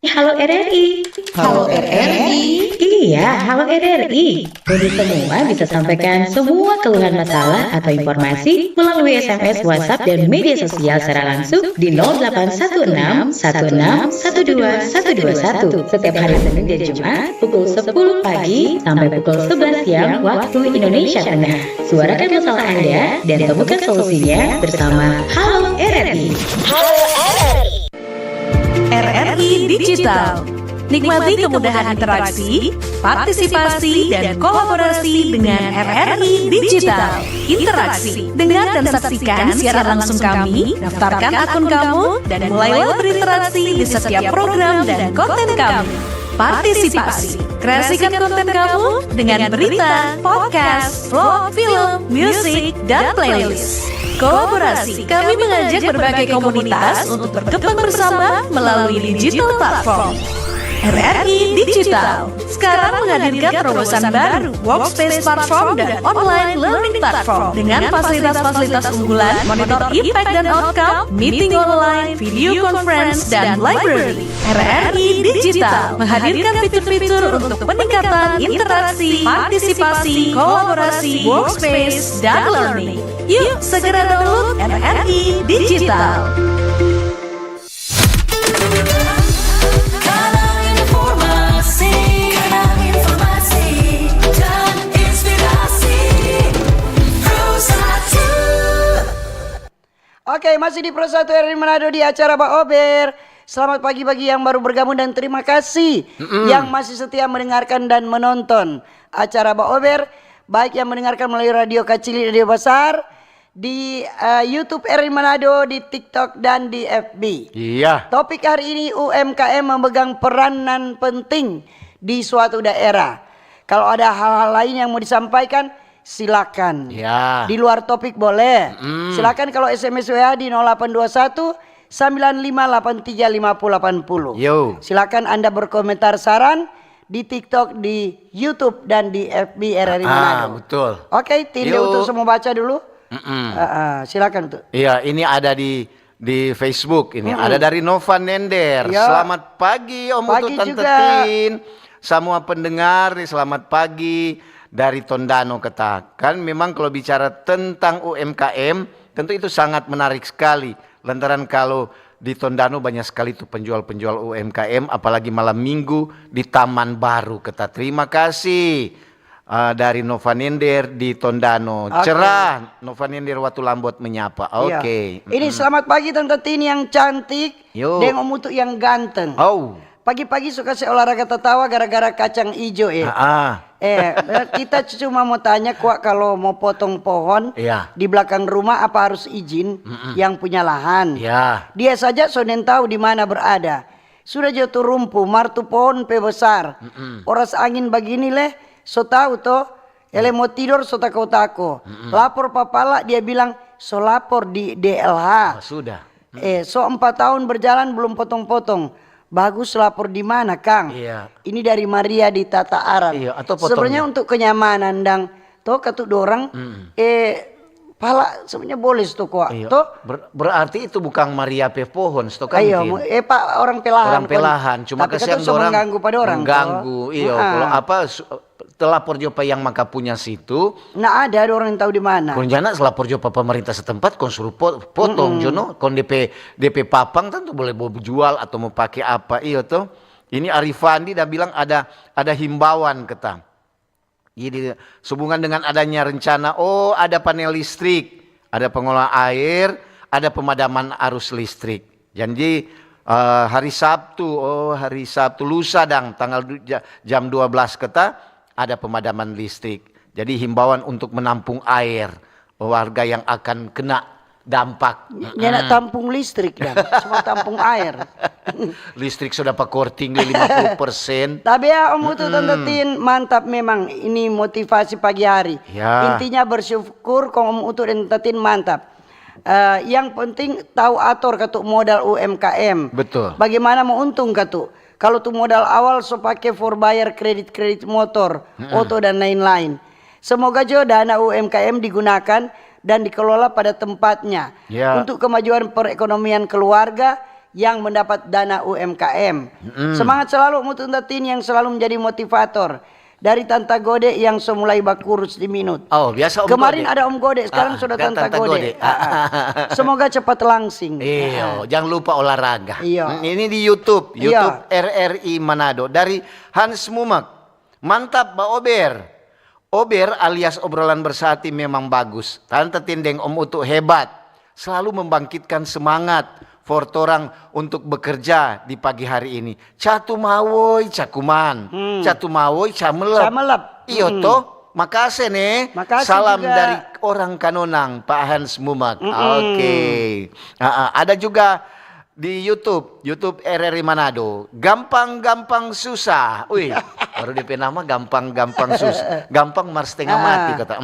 Halo RRI. Halo RRI. Iya, halo RRI. Jadi semua bisa sampaikan semua keluhan masalah atau informasi melalui SMS, WhatsApp, dan media sosial secara langsung di 0816 16 12 121 setiap hari Senin dan Jumat pukul 10 pagi sampai pukul 11 siang waktu Indonesia Tengah. Suarakan masalah Anda dan temukan solusinya bersama Halo RRI. Halo RRI. RRI Digital. Nikmati kemudahan interaksi, partisipasi, dan kolaborasi dengan RRI Digital. Interaksi dengan dan saksikan siaran langsung kami, daftarkan akun kamu, dan mulailah berinteraksi di setiap program dan konten kami. Partisipasi, kreasikan konten kamu dengan berita, podcast, vlog, film, musik, dan playlist. Kolaborasi, kami mengajak berbagai komunitas untuk berkembang bersama melalui digital platform. RRI Digital sekarang menghadirkan terobosan baru, workspace platform dan online learning platform dengan fasilitas-fasilitas unggulan, monitor impact dan outcome, meeting online, video conference, dan library. RRI Digital menghadirkan fitur-fitur untuk peningkatan interaksi, partisipasi, kolaborasi, workspace, dan learning. Yuk segera download RRI Digital. Kanal informasi dan inspirasi. Pro 1. Oke, masih di Pro 1 RRI Manado di acara Pak Ober. Selamat pagi bagi yang baru bergabung dan terima kasih yang masih setia mendengarkan dan menonton acara Pak Ober, baik yang mendengarkan melalui radio kecil, radio besar, di YouTube RRI Manado, di TikTok dan di FB. Iya. Topik hari ini UMKM memegang peranan penting di suatu daerah. Kalau ada hal-hal lain yang mau disampaikan, silakan. Ya. Di luar topik boleh. Silakan kalau SMS WA di 0821 95835080. Yo. Silakan Anda berkomentar saran di TikTok, di YouTube dan di FB RRI Manado. Betul. Oke, Tinde Yo. untuk semua baca dulu. Silakan untuk. Iya, ini ada di Facebook ini. Ada dari Nova Nender. Ya. Selamat pagi Om Pagi Utu Tante juga. Tin. Semua pendengar nih selamat pagi dari Tondano katakan. Memang kalau bicara tentang UMKM tentu itu sangat menarik sekali. Lantaran kalau di Tondano banyak sekali tuh penjual-penjual UMKM, apalagi malam minggu di Taman Baru. Kata terima kasih dari Nova Nender di Tondano. Oke. Cerah, Nova Nender Watu Lambot menyapa. Oke. Iya. Ini selamat pagi Tante Tin yang cantik Yo. dan Om Utu yang ganteng. Oh. Pagi-pagi suka saya olahraga tertawa gara-gara kacang hijau ya. Kita cuma mau tanya kuak kalau mau potong pohon Iya. di belakang rumah apa harus izin yang punya lahan. Ya. Dia saja sonen tahu di mana berada. Sudah jatuh rumpu, martu pohon pe besar. Oras angin begini leh, so tahu toh. Ele mau tidur so tako-tako. Lapor papala dia bilang so lapor di DLH. Sudah. So 4 tahun berjalan belum potong-potong. Bagus lapor di mana Kang? Iya. Ini dari Maria di Tata Aran. Iya, atau potongnya. Sebenarnya untuk kenyamanan dan toh katu dorang pala sebenarnya boleh tuh kok. Iya. Toh Berarti itu bukan Maria pe pohon, stok kan? ayo Pak orang pelahan. Orang pelahan, cuma tapi kasihan kata orang mengganggu pada orang. mengganggu. Iya, kalau apa telapor jopa yang maka punya situ. Nah ada orang yang tahu di mana. Kon jana selapor jopa pemerintah setempat kon suruh potong jono, kon DP papang tentu boleh mau jual atau mau pakai apa iya toh. Ini Arifandi dah bilang ada himbauan ketang. Jadi sehubungan dengan adanya rencana, ada panel listrik, ada pengelola air, ada pemadaman arus listrik. Jadi Hari Sabtu lusa dang tanggal jam 12 keta ada pemadaman listrik. Jadi himbauan untuk menampung air warga yang akan kena dampak. Nyana tampung listrik dah, cuma tampung air. Listrik sudah pakor tinggi 50%. Tapi ya Om Utu Tante Tin, mantap memang ini motivasi pagi hari. Ya. Intinya bersyukur Om Utu dan Tante Tin mantap. Yang penting tahu atur katuk modal UMKM. Betul. Bagaimana mau untung katuk? Kalau tuh modal awal so pakai for bayar kredit motor, oto dan lain-lain. Semoga jo dana UMKM digunakan dan dikelola pada tempatnya untuk kemajuan perekonomian keluarga yang mendapat dana UMKM. Semangat selalu Mutu Tatin yang selalu menjadi motivator. Dari Tanta Gode yang semulai bakurus di minut. Oh, biasa Om Kemarin Gode. ada Om Gode, sekarang sudah Tanta Gode. Semoga cepat langsing. Iya, jangan lupa olahraga. Iya. Ini di YouTube RRI Manado dari Hans Mumak. Mantap Mbak Ober. Ober alias obrolan bersati memang bagus. Tante Tindeng Om Utu hebat. Selalu membangkitkan semangat for torang untuk bekerja di pagi hari ini. Catu mawoy cakuman. Catu mawoy camelep. Iyo toh. Makasih nih. Makasih Salam juga. dari orang Kanonang Pak Hans Mumak. Oke. Ada juga di YouTube RRI Manado. Gampang-gampang susah. Wih, baru DP nama gampang-gampang susah. Gampang mar setengah mati kata.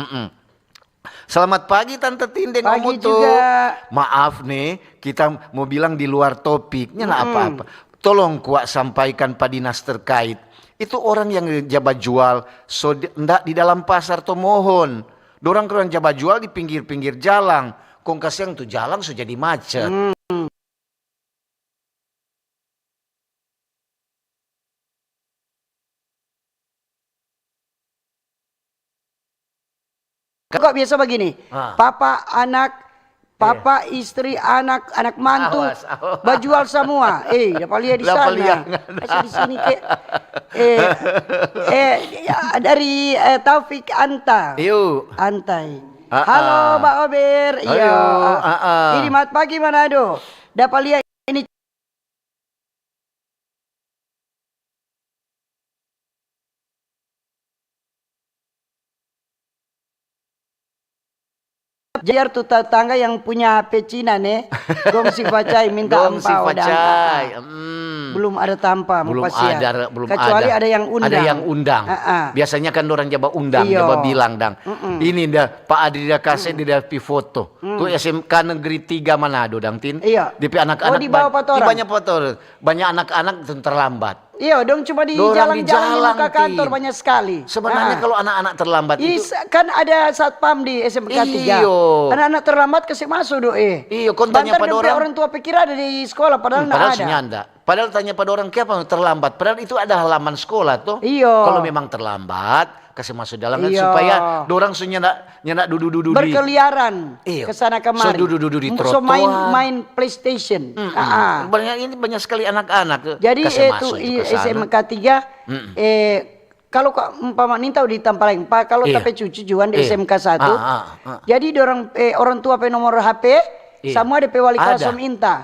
Selamat pagi Tante Tindeng Om Pagi Utu. juga. Maaf nih, kita mau bilang di luar topiknya lah apa-apa. Tolong kuat sampaikan Pak Dinas terkait. Itu orang yang jabat jual ndak di dalam pasar tuh mohon. Dorang kurang jabat jual di pinggir-pinggir jalan. Kong kasihan tuh jalan sudah jadi macet. Kok biasa begini, papa, istri, anak mantu, Awas. bajual semua. Dapat lihat di Dapat sana. lihat. Masih di sini ke. Dari Taufik Anta. Yuk. Antai. Halo Mbak Ober. Iya. Ini selamat pagi Manado. Dapat lihat ini. Jar tuh tetangga yang punya HP Cina nih, gongsi pacai minta Gongsi ampau pacai. belum ada tanpa Belum pasien. ada, belum Kecuali ada. ada yang undang. Ada yang undang. Biasanya kan orang Jawa undang, Iya. Jawa bilang dang. Ini dah Pak Adi dah kasih dia foto. Tuh SMK Negeri 3 Manado dang Tin. Iya. DP anak-anak. di bawah foto Di orang. banyak foto. Banyak anak-anak terlambat. Iya dong, cuma di Dorang di jalan-jalan di jalan, muka kantor Tin. banyak sekali. Sebenarnya kalau anak-anak terlambat itu kan ada satpam di SMK 3. Iyo. Anak-anak terlambat kasih masuk doe. Iyo, kon tanya pada orang tua pikir ada di sekolah padahal padahal enggak ada. senyanda. Padahal tanya pada orang kenapa terlambat. Padahal itu ada halaman sekolah tuh. Iyo. Kalau memang terlambat kasih masuk dalam kan Iyo. supaya dorang nyendak duduk-duduk di Berkeliaran Iya. ke sana kemari. So, duduk-duduk di So, trotoar. main PlayStation. Banyak sekali anak-anak. Jadi kasih itu masuk ke sana. SMK 3 kalau umpama nih tahu di Tampaleng Pak, kalau Iya. tapi cucu juan di SMK 1. Ah. Jadi orang tua pe nomor HP Iya. semua DP wali kelas Ada. minta.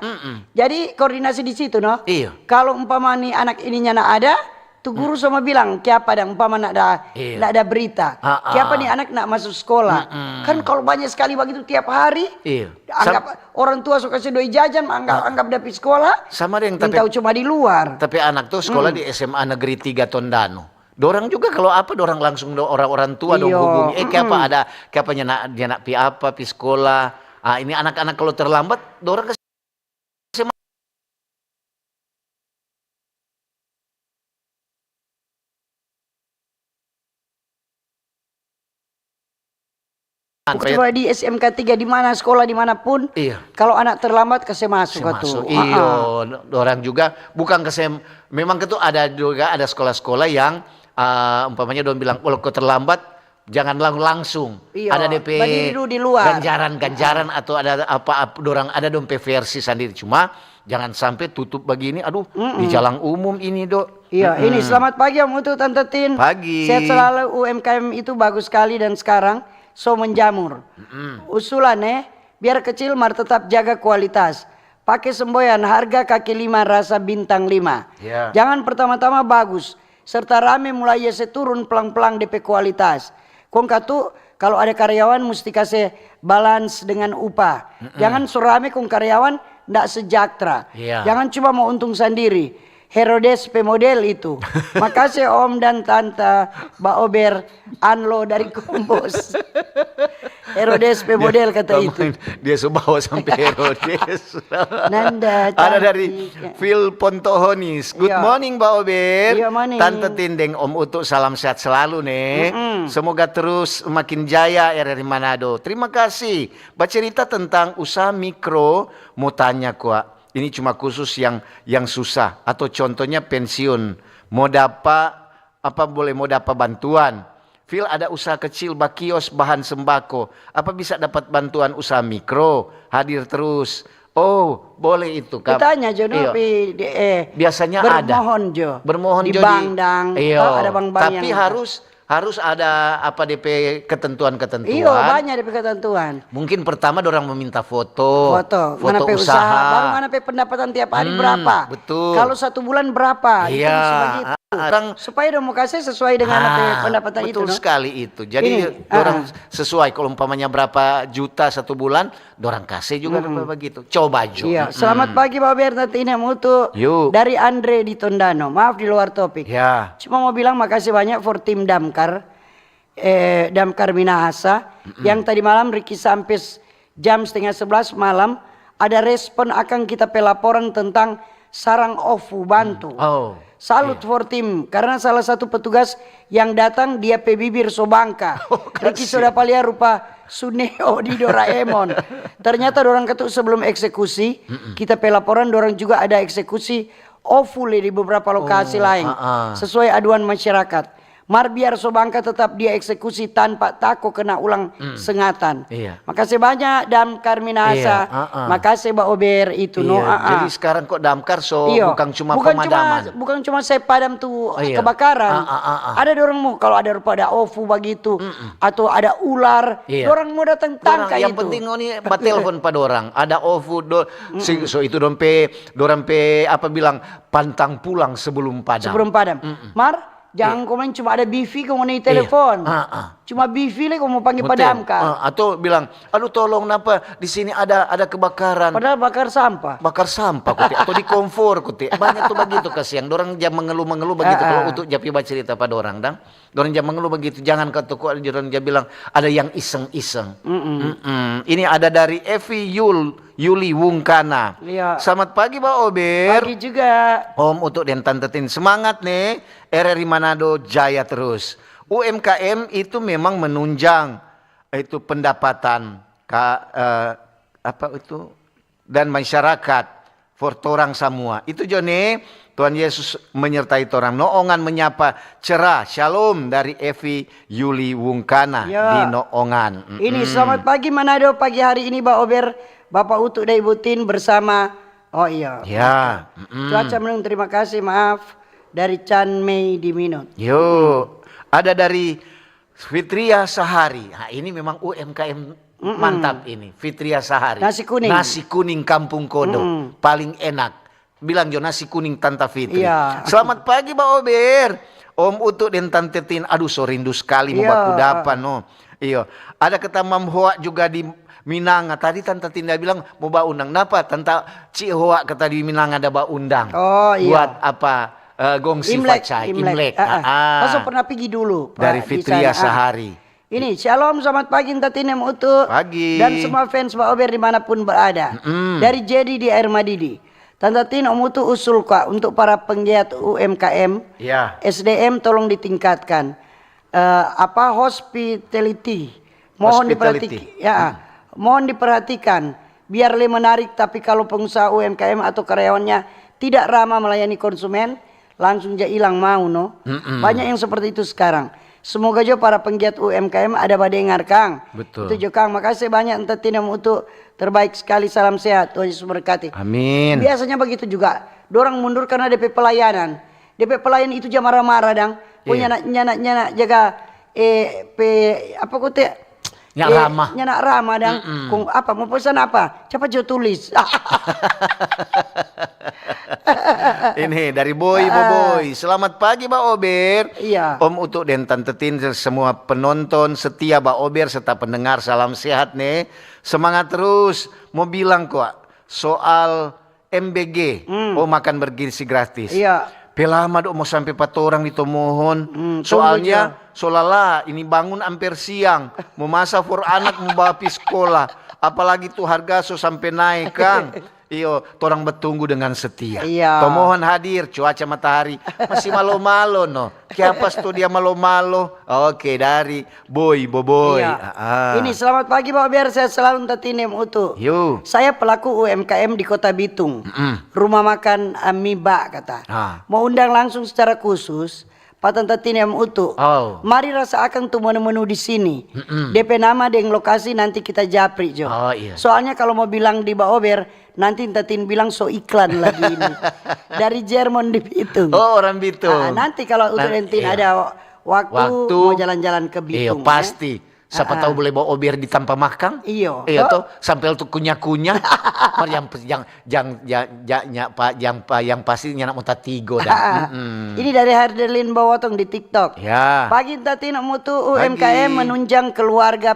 Jadi koordinasi di situ no. Iya. Kalau umpama nih anak ininya nak ada, tuh guru sama bilang, "Kiapa dan umpama nak ada berita. Kiapa nih anak nak masuk sekolah." Kan kalau banyak sekali begitu tiap hari. Iya. Anggap orang tua suka kasih doi jajan, anggap dapat sekolah. Sama dengan Minta cuma di luar. tapi anak tuh sekolah di SMA Negeri 3 Tondano. Dorang juga kalau apa dorang langsung orang tua dong Iya. hubungi. Kenapa nyenak pi apa pi sekolah. Ini anak-anak kalau terlambat dorang Coba di SMK 3 di mana sekolah dimanapun, Iya. kalau anak terlambat kasih masuk tuh. Iya, orang juga bukan memang itu ada juga ada sekolah-sekolah yang umpamanya don bilang kalau kau terlambat jangan langsung. Iya, Ada DP berdiri dulu di luar. ganjaran atau ada apa dorang ada don versi sendiri. Cuma jangan sampai tutup begini. Aduh, di jalan umum ini, Dok. Iya, ini selamat pagi Om Utu Tante Tin. Pagi. Sehat selalu, UMKM itu bagus sekali dan sekarang so menjamur. Usulan biar kecil mar tetap jaga kualitas. pakai semboyan harga kaki 5 rasa bintang 5. Ya. Jangan pertama-tama bagus, serta rame mulai turun pelang-pelang DP kualitas. Kong katu kalau ada karyawan mesti kasih balance dengan upah. Jangan surame kong karyawan ndak sejahtera. Iya. Jangan cuma mau untung sendiri. Herodes pemodel itu. Makasih Om dan Tante Mbak Ober Anlo dari Kombos. Herodes pemodel kata itu. Dia bawa sampai Herodes. Nanda Ada cantik. dari Phil Pontohonis. Good Iya. morning Mbak Ober. Iya, morning. Tante Tindeng, Om Utuk, salam sehat selalu nih. Semoga terus makin jaya RRI Manado. Terima kasih. Bercerita tentang usaha mikro, mau tanya kuat. Ini cuma khusus yang susah atau contohnya pensiun. Mau dapat bantuan. Phil ada usaha kecil bakios bahan sembako. Apa bisa dapat bantuan usaha mikro? Hadir terus. Oh, boleh itu Kak. Ditanya Jo, Iya. Biasanya bermohon ada. Jo. Bermohon di Jo bank dang. Iya. Ada bank-bank Tapi yang harus ada DP ketentuan-ketentuan. Iya, banyak DP ketentuan. Mungkin pertama dorang meminta foto Mana pe usaha. baru mana pe pendapatan tiap hari berapa. betul. Kalau 1 bulan berapa. Itu Iya. mesti begitu. Supaya dong mau kasih sesuai dengan apa pendapatan itu. betul No? sekali itu. Jadi Ini, dorang sesuai kalau umpamanya berapa juta 1 bulan, dorang kasih juga begitu. Coba Jo. Iya, selamat pagi Pak Ber, nanti ini mutu Yuk. dari Andre di Tondano. Maaf di luar topik. Ya. Cuma mau bilang makasih banyak for tim Damkar, Damkar Minahasa, yang tadi malam Ricky sampai jam 10:30 malam ada respon akan kita pelaporan tentang sarang OVU bantu. Oh. Salut for tim karena salah satu petugas yang datang dia pe bibir sobangka. Ricky sudah palia rupa Suneo di Doraemon. Ternyata dorang ketuk sebelum eksekusi, kita pe laporan dorang juga ada eksekusi ovule di beberapa lokasi lain. Sesuai aduan masyarakat. Mar biar sobangka tetap dia eksekusi tanpa tako kena ulang sengatan. Iya. Makasih banyak Damkar Minahasa. Makasih Mbak Ober itu no. Jadi sekarang kok Damkar Iya. bukan cuma pemadaman. Bukan cuma saya padam tuh Iya. kebakaran. Ada dorang mau kalau ada rupa ada OVU begitu atau ada ular, Iya. dorang mau datang tangka Yang itu. penting ini telepon pada orang. Ada OVU so itu dorang pe apa bilang pantang pulang sebelum padam. Sebelum padam. Mar, jangan komen cuma ada bivi kau mau telepon. Cuma bivi le kau mau panggil padamkan. Atau bilang, aduh tolong napa di sini ada kebakaran. Padahal bakar sampah. Bakar sampah kuti atau di kompor kuti. Banyak tuh begitu kasihan. Dorang jam mengeluh begitu kalau untuk japi baca cerita pada orang dang. Dorang jam mengeluh begitu. Jangan kata kok dorang jam bilang ada yang iseng-iseng. Ini ada dari Evi Yuli Wungkana. Iya. Selamat pagi Mbak Ober. Pagi juga. Om untuk dan Tante Tin semangat nih. RRI Manado jaya terus. UMKM itu memang menunjang itu pendapatan dan masyarakat for torang semua. Itu Joni, Tuhan Yesus menyertai torang. Noongan menyapa cerah. Shalom dari Evi Yuli Wungkana Ya. di Noongan. Ini selamat pagi Manado pagi hari ini Mbak Ober, Bapak Utuk dan Ibu Tin bersama. Oh iya. Ya. Cuaca mendung terima kasih maaf dari Chan Mei di Minot. Yuk. Ada dari Fitria Sahari. Nah, ini memang UMKM mantap ini. Fitria Sahari. Nasi kuning. Nasi kuning Kampung Kodo. Paling enak. Bilang jo nasi kuning Tante Fitri. Iya. Selamat pagi Mbak Ober. Om Utuk dan Tante Tin. Aduh so rindu sekali mau Iya. baku dapan no. Iya. Ada kata Mam Hoa juga di Minanga. Tadi Tante Tinda bilang mau bawa undang. Napa? Tante Cik Hoa kata di Minanga ada bawa undang. Oh iya. Buat apa? Gongsi Facai. Imlek. Masuk pernah pergi dulu. Pak, Dari di Fitria sana. Sahari. Ini shalom selamat pagi Tatinem Utu. Pagi. Dan semua fans Mbak Ober dimanapun berada. Dari Jadi di Air Madidi. Tante Tin Om Utu usul kak untuk para penggiat UMKM. Ya. SDM tolong ditingkatkan. Hospitality. Mohon Hospitality. Mohon diperhatikan. Biar lebih menarik tapi kalau pengusaha UMKM atau karyawannya tidak ramah melayani konsumen, langsung dia hilang mau no. Banyak yang seperti itu sekarang. Semoga juga para penggiat UMKM ada badengar Kang. Betul. Itu juga Kang. Makasih banyak Ente Tinam untuk terbaik sekali. Salam sehat. Tuhan Yesus berkati. Amin. Biasanya begitu juga. Dorang mundur karena DP pelayanan. DP pelayan itu jangan marah-marah dang. Punya nyanak jaga Nyak ramah. Nyak ramah dan kung apa mau pesan apa? Cepat jo tulis. Ini dari Boy. Selamat pagi Mbak Ober. Iya. Om Utuk dan Tante Tin, semua penonton setia Mbak Ober serta pendengar, salam sehat nih. Semangat terus. Mau bilang kok soal MBG. Oh, makan bergizi gratis. Iya. Pelama dok mau sampai 4 orang ditomohon. Soalnya solala ini bangun hampir siang. Mau masak for anak mau bawa pi sekolah. Apalagi tuh harga so sampai naik Kang. Iyo, torang bertunggu dengan setia. Iya. Tomohon hadir, cuaca matahari masih malo-malo no. Kiapas tuh dia malo-malo. Oke, dari Boy. Iya. Ini selamat pagi Pak Biar saya selalu tatinem utuh. Yuk. Saya pelaku UMKM di Kota Bitung. Rumah makan Amiba kata. Mau undang langsung secara khusus Pak Tante Tinem utuh. Mari rasa akan tuh menu-menu di sini. DP nama dan lokasi nanti kita japri Jo. Iya. Soalnya kalau mau bilang di Baober nanti Tatin bilang so iklan lagi ini. Dari Jerman di Bitung. Oh, orang Bitung. Nanti kalau utuh Entin ada waktu mau jalan-jalan ke Bitung. Iya, pasti. Siapa tahu boleh bawa ober di tanpa makang? Iya. Iya toh, sampai tuh kunyah-kunyah. yang pasti nyanak muta tigo dah. Ini dari Herdelin Bawotong di TikTok. Ya. Pagi tadi nak mutu UMKM menunjang keluarga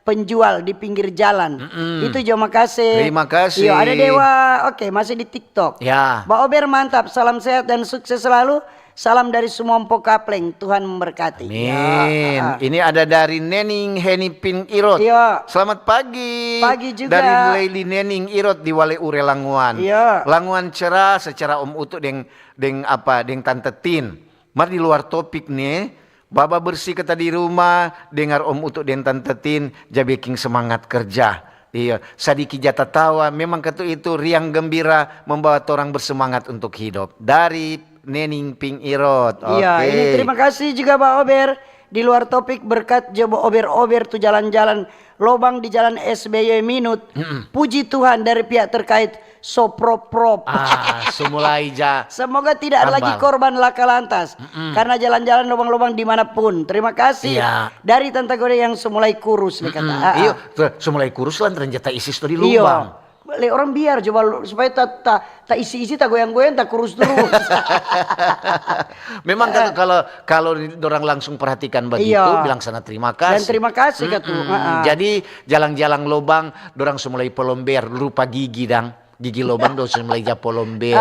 penjual di pinggir jalan. Itu jo makasih. Terima kasih. Iya, ada Dewa. Oke, masih di TikTok. Ya. Mbak Ober mantap. Salam sehat dan sukses selalu. Salam dari semua Mpok Kapleng. Tuhan memberkati. Amin. Ini ada dari Nening Heni Pin Irot. Iya. Selamat pagi. Pagi juga. Dari Leili Nening Irot di Wale Ure Languan. Iya. Languan cerah secara Om Utuk deng Tante Tin. Mari di luar topik nih. Baba bersih kata di rumah, dengar Om Utuk dan Tante Tin, jabeking semangat kerja. Iya, sadiki jata tawa, memang ketu itu riang gembira membawa orang bersemangat untuk hidup. Dari Nening Ping Irot. Iya, ini terima kasih juga Mbak Ober. Di luar topik berkat coba Ober tuh jalan-jalan lobang di jalan SBY Minut. Puji Tuhan dari pihak terkait soprop. Semulai Semoga tidak ada lagi korban laka lantas. Karena jalan-jalan lubang-lubang dimanapun. Terima kasih. Iya. Dari Tante Gode yang semulai kurus nih kata. Iya, semulai kurus lah ternyata isis tuh di lubang. Le orang biar coba supaya tak isi tak goyang-goyang tak kurus terus. Memang kalau orang langsung perhatikan begitu, bilang sana terima kasih. Dan terima kasih katu. Jadi jalang-jalang lobang, dorang semulai polomber lupa gigi dang. Gigi lobang dosa mulai japolomber.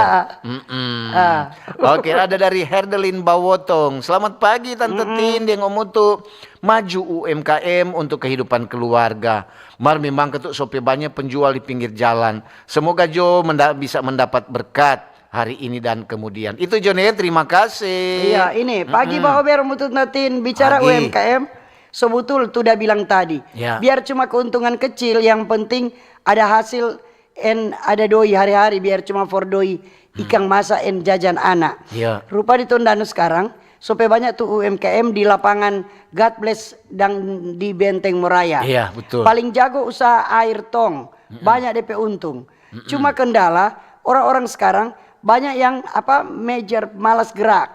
Oke, ada dari Herdelin Bawotong. Selamat pagi Tante Tin yang ngomong maju UMKM untuk kehidupan keluarga. Mar memang ketuk sope banyak penjual di pinggir jalan. Semoga Jo bisa mendapat berkat hari ini dan kemudian. Itu John ya, terima kasih. Iya, ini pagi Mbak Ober mutut natin bicara pagi. UMKM. Sebetul tuh udah bilang tadi. Ya. Biar cuma keuntungan kecil, yang penting ada hasil ada doi hari-hari, biar cuma for doi ikan masak jajan anak. Ya. Rupa di Tondano sekarang supaya banyak tuh UMKM di lapangan God Bless dan di Benteng Moraya. Iya, betul. Paling jago usaha air tong, banyak DP untung. Cuma kendala orang-orang sekarang banyak yang major malas gerak.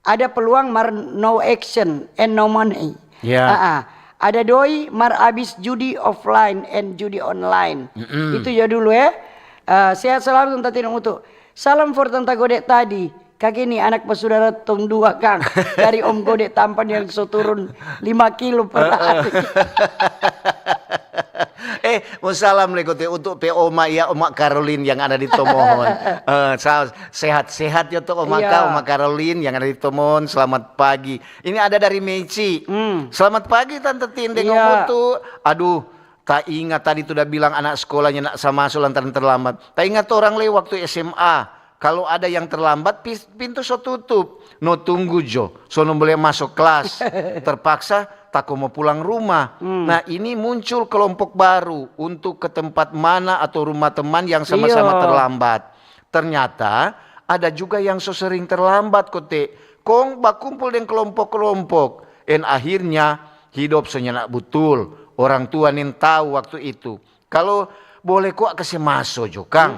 Ada peluang no action and no money. Ya. Ada doi mar abis judi offline and judi online. Itu ya dulu ya. Sehat selalu Tante Tino Mutu. Salam for Tante Godek tadi. Kaki ini anak pesaudara tong 2 Kang. Dari Om Godek tampan yang so turun 5 kilo per hari. Mau salam lekote untuk Oma ya Oma Caroline yang ada di Tomohon. Sehat-sehat ya tuh Oma Caroline yang ada di Tomohon. Selamat pagi. Ini ada dari Meici. Selamat pagi Tante Tindeng Omotu. Aduh, tak ingat tadi tuh udah bilang anak sekolahnya nak sama lantaran terlambat. Tak ingat orang waktu SMA. Kalau ada yang terlambat, pintu so tutup. No tunggu Jo, sono boleh masuk kelas. Terpaksa tak mau pulang rumah. Nah ini muncul kelompok baru untuk ke tempat mana atau rumah teman yang sama-sama terlambat. Ternyata ada juga yang so sering terlambat kote. Kong bakumpul dengan kelompok-kelompok. Dan akhirnya hidup senyenak betul. Orang tua nin tahu waktu itu. Kalau boleh kok kasih masuk Jo Kang.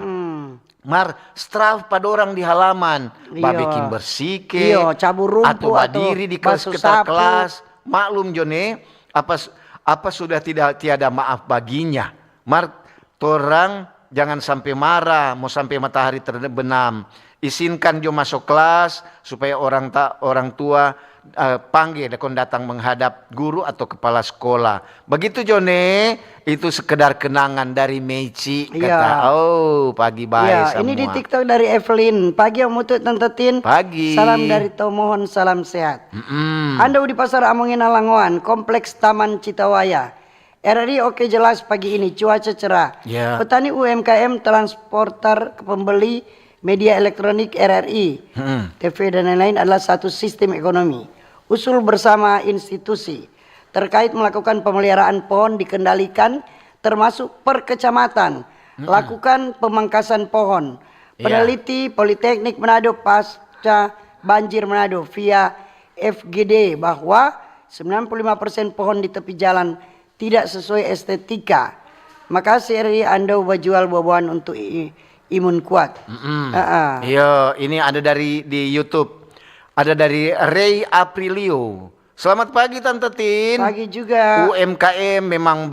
Mar straf pada orang di halaman, babikin bersih ke, cabur rumput atau berdiri di kelas. maklum Jone, apa sudah tiada maaf baginya. Torang jangan sampai marah, mau sampai matahari terbenam. Izinkan jo masuk kelas supaya orang tua panggil kon datang menghadap guru atau kepala sekolah. Begitu Jone, itu sekedar kenangan dari Meici kata. Oh, pagi baik semua. Ini di TikTok dari Evelyn. Pagi Om Utut Tante Tin. Pagi. Salam dari Tomohon, salam sehat. Anda di Pasar Amongin Alangoan, Kompleks Taman Citawaya. RRI oke jelas pagi ini, cuaca cerah. Ya. Petani UMKM, transporter, pembeli, media elektronik RRI, TV dan lain-lain adalah satu sistem ekonomi. Usul bersama institusi terkait melakukan pemeliharaan pohon dikendalikan termasuk per kecamatan. Lakukan pemangkasan pohon. Peneliti Politeknik Manado pasca banjir Manado via FGD bahwa 95% pohon di tepi jalan tidak sesuai estetika. Makasih RRI Anda jual buah-buahan untuk imun kuat. Iya, ini ada di YouTube. Ada dari Ray Aprilio. Selamat pagi Tante Tin. Pagi juga. UMKM memang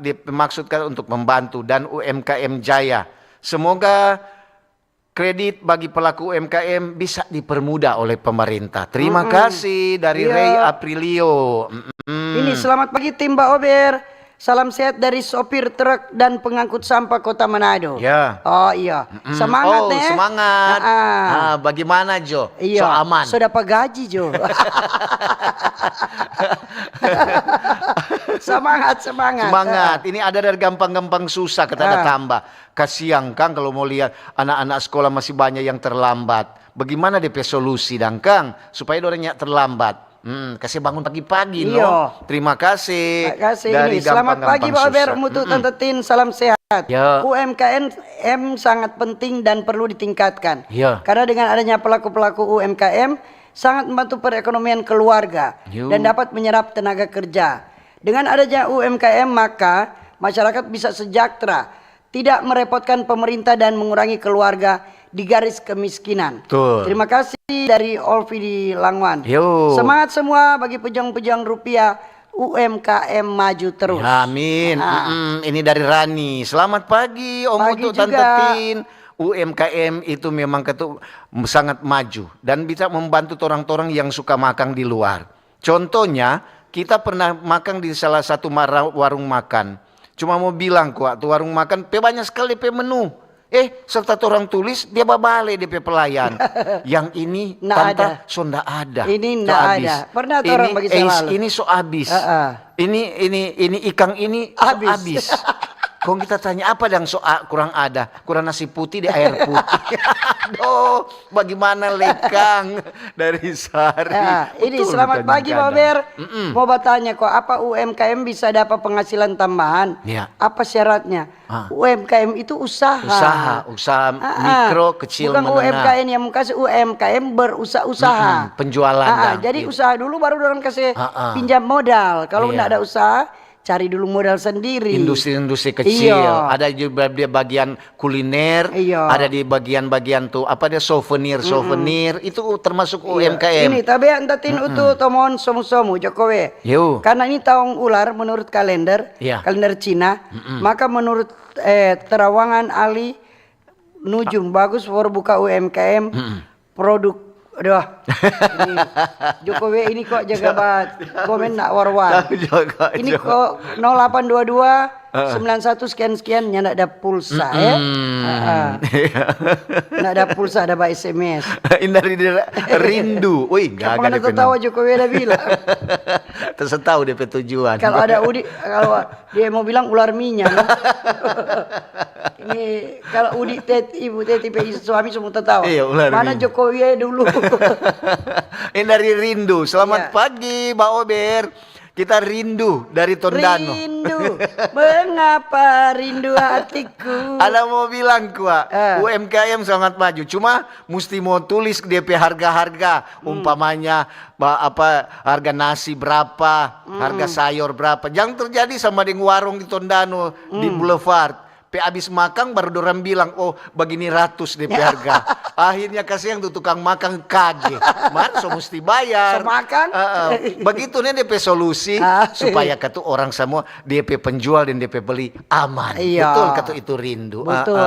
dimaksudkan untuk membantu dan UMKM jaya. Semoga kredit bagi pelaku UMKM bisa dipermudah oleh pemerintah. Terima kasih dari Ray Aprilio. Ini selamat pagi tim Mbak Ober. Salam sehat dari sopir truk dan pengangkut sampah Kota Manado. Ya. Oh iya. Semangat nih. Semangat. Bagaimana Jo? Iya. So aman. Sudah gaji Jo. Semangat. Semangat. Ini ada dari gampang-gampang susah kata ada tambah. Kasihan Kang kalau mau lihat anak-anak sekolah masih banyak yang terlambat. Bagaimana DP solusi dan Kang supaya orangnya terlambat? Kasih bangun pagi-pagi no. Terima kasih. Dari selamat pagi Pak Ober, Mutu Tante Tin, salam sehat. Ya. UMKM sangat penting dan perlu ditingkatkan. Ya. Karena dengan adanya pelaku-pelaku UMKM sangat membantu perekonomian keluarga dan dapat menyerap tenaga kerja. Dengan adanya UMKM maka masyarakat bisa sejahtera, tidak merepotkan pemerintah dan mengurangi keluarga di garis kemiskinan. Betul. Terima kasih dari Olvi di Langwan. Semangat semua bagi pejuang-pejuang rupiah, UMKM maju terus. Amin. Ini dari Rani. Selamat pagi Om Utu Tante Tin. UMKM itu memang sangat maju dan bisa membantu orang-orang yang suka makan di luar. Contohnya kita pernah makan di salah satu warung makan. Cuma mau bilang kok, warung makan banyak sekali menu. Serta orang tulis dia babale DP pelayan. Yang ini tante sonda ada. Ini ndak ada. Pernah orang bagi saya ini so abis. Ini ikan ini habis. Kong kita tanya apa yang kurang ada? Kurang nasi putih di air putih. Aduh, bagaimana lekang dari Sari. Ini selamat pagi Pak Ber. Mau bertanya kok apa UMKM bisa dapat penghasilan tambahan? Apa syaratnya? UMKM itu usaha mikro, kecil, bukan menengah. UMKM yang kasih UMKM berusaha. Penjualan. Jadi usaha dulu baru orang kasih pinjam modal. Kalau enggak ada usaha, cari dulu modal sendiri. Industri-industri kecil. Ada di bagian kuliner. Ada di bagian tuh souvenir. Itu termasuk UMKM. Ini tapi antatin utuh tomon somu-somu Jokowi. Karena ini tahun ular menurut kalender Cina. Maka menurut terawangan Ali Nujum bagus for buka UMKM produk. Aduh, ini Jokowi ini kok jaga banget komen nak war-war. Ini kok 0822 91 sekian nyak ada pulsa ndak ada pulsa ada SMS. Ini dari rindu. Wih, enggak ada. Tahu Jokowi ada bilang. Tersetau DP tujuan. Kalau ada kalau dia mau bilang ular minyak. Ini kalau ibu teti suami semua tahu. Mana Jokowi dulu. Ini dari rindu. Selamat pagi Mbak Ober. Kita rindu dari Tondano. Rindu, mengapa rindu hatiku? Ada mau bilang kuat, UMKM sangat maju. Cuma mesti mau tulis DP harga-harga. Umpamanya harga nasi berapa, harga sayur berapa. Jangan terjadi sama di warung di Tondano di Boulevard. Habis makan baru orang bilang, oh begini ratus DP harga. Akhirnya kasihan tuh tukang makan kaget. Man, so mesti bayar. So makan. Begitu nih DP solusi supaya katu orang semua DP penjual dan DP beli aman. Iya. Betul katu itu rindu. Betul.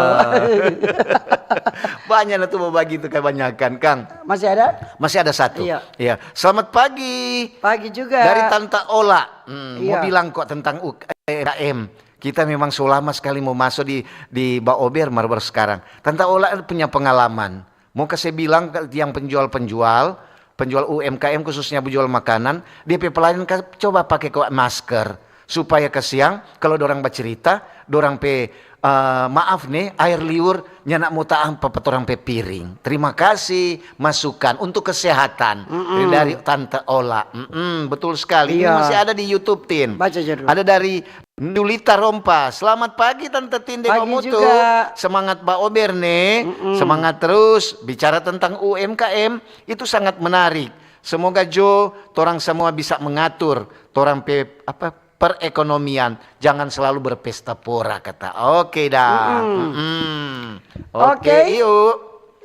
Banyak tuh mau bagi itu kebanyakan, Kang. Masih ada? Masih ada satu. Iya. Selamat pagi. Pagi juga. Dari Tante Ola. Mau Iya. bilang kok tentang UKM. Kita memang sudah lama sekali mau masuk di Baober baru sekarang. Tante Ola punya pengalaman. Mau saya bilang yang penjual UMKM khususnya penjual makanan, DP pelayan coba pakai masker supaya ke siang kalau dorang bercerita, dorang maaf nih air liur nyanak muta ampa orang piring. Terima kasih masukan untuk kesehatan dari Tante Ola. Betul sekali. Ini Iya. masih ada di YouTube Tin. Baca aja dulu. Ada dari Dulita Rompa. Selamat pagi Tante Tin Pagi Dengomutu. juga. Semangat Mbak Ober nih. Semangat terus. Bicara tentang UMKM itu sangat menarik. Semoga torang semua bisa mengatur torang perekonomian. Jangan selalu berpesta pora kata. Oke dah. Oke, yuk.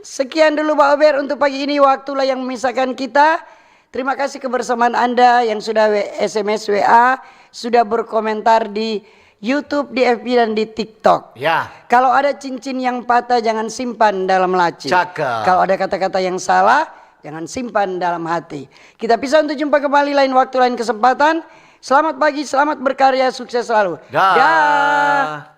Sekian dulu Pak Ober untuk pagi ini, waktulah yang memisahkan kita. Terima kasih kebersamaan Anda yang sudah SMS WA, sudah berkomentar di YouTube, di FB dan di TikTok. Ya. Kalau ada cincin yang patah jangan simpan dalam laci. Cakep. Kalau ada kata-kata yang salah jangan simpan dalam hati. Kita pisah untuk jumpa kembali lain waktu, lain kesempatan. Selamat pagi, selamat berkarya, sukses selalu. Dah.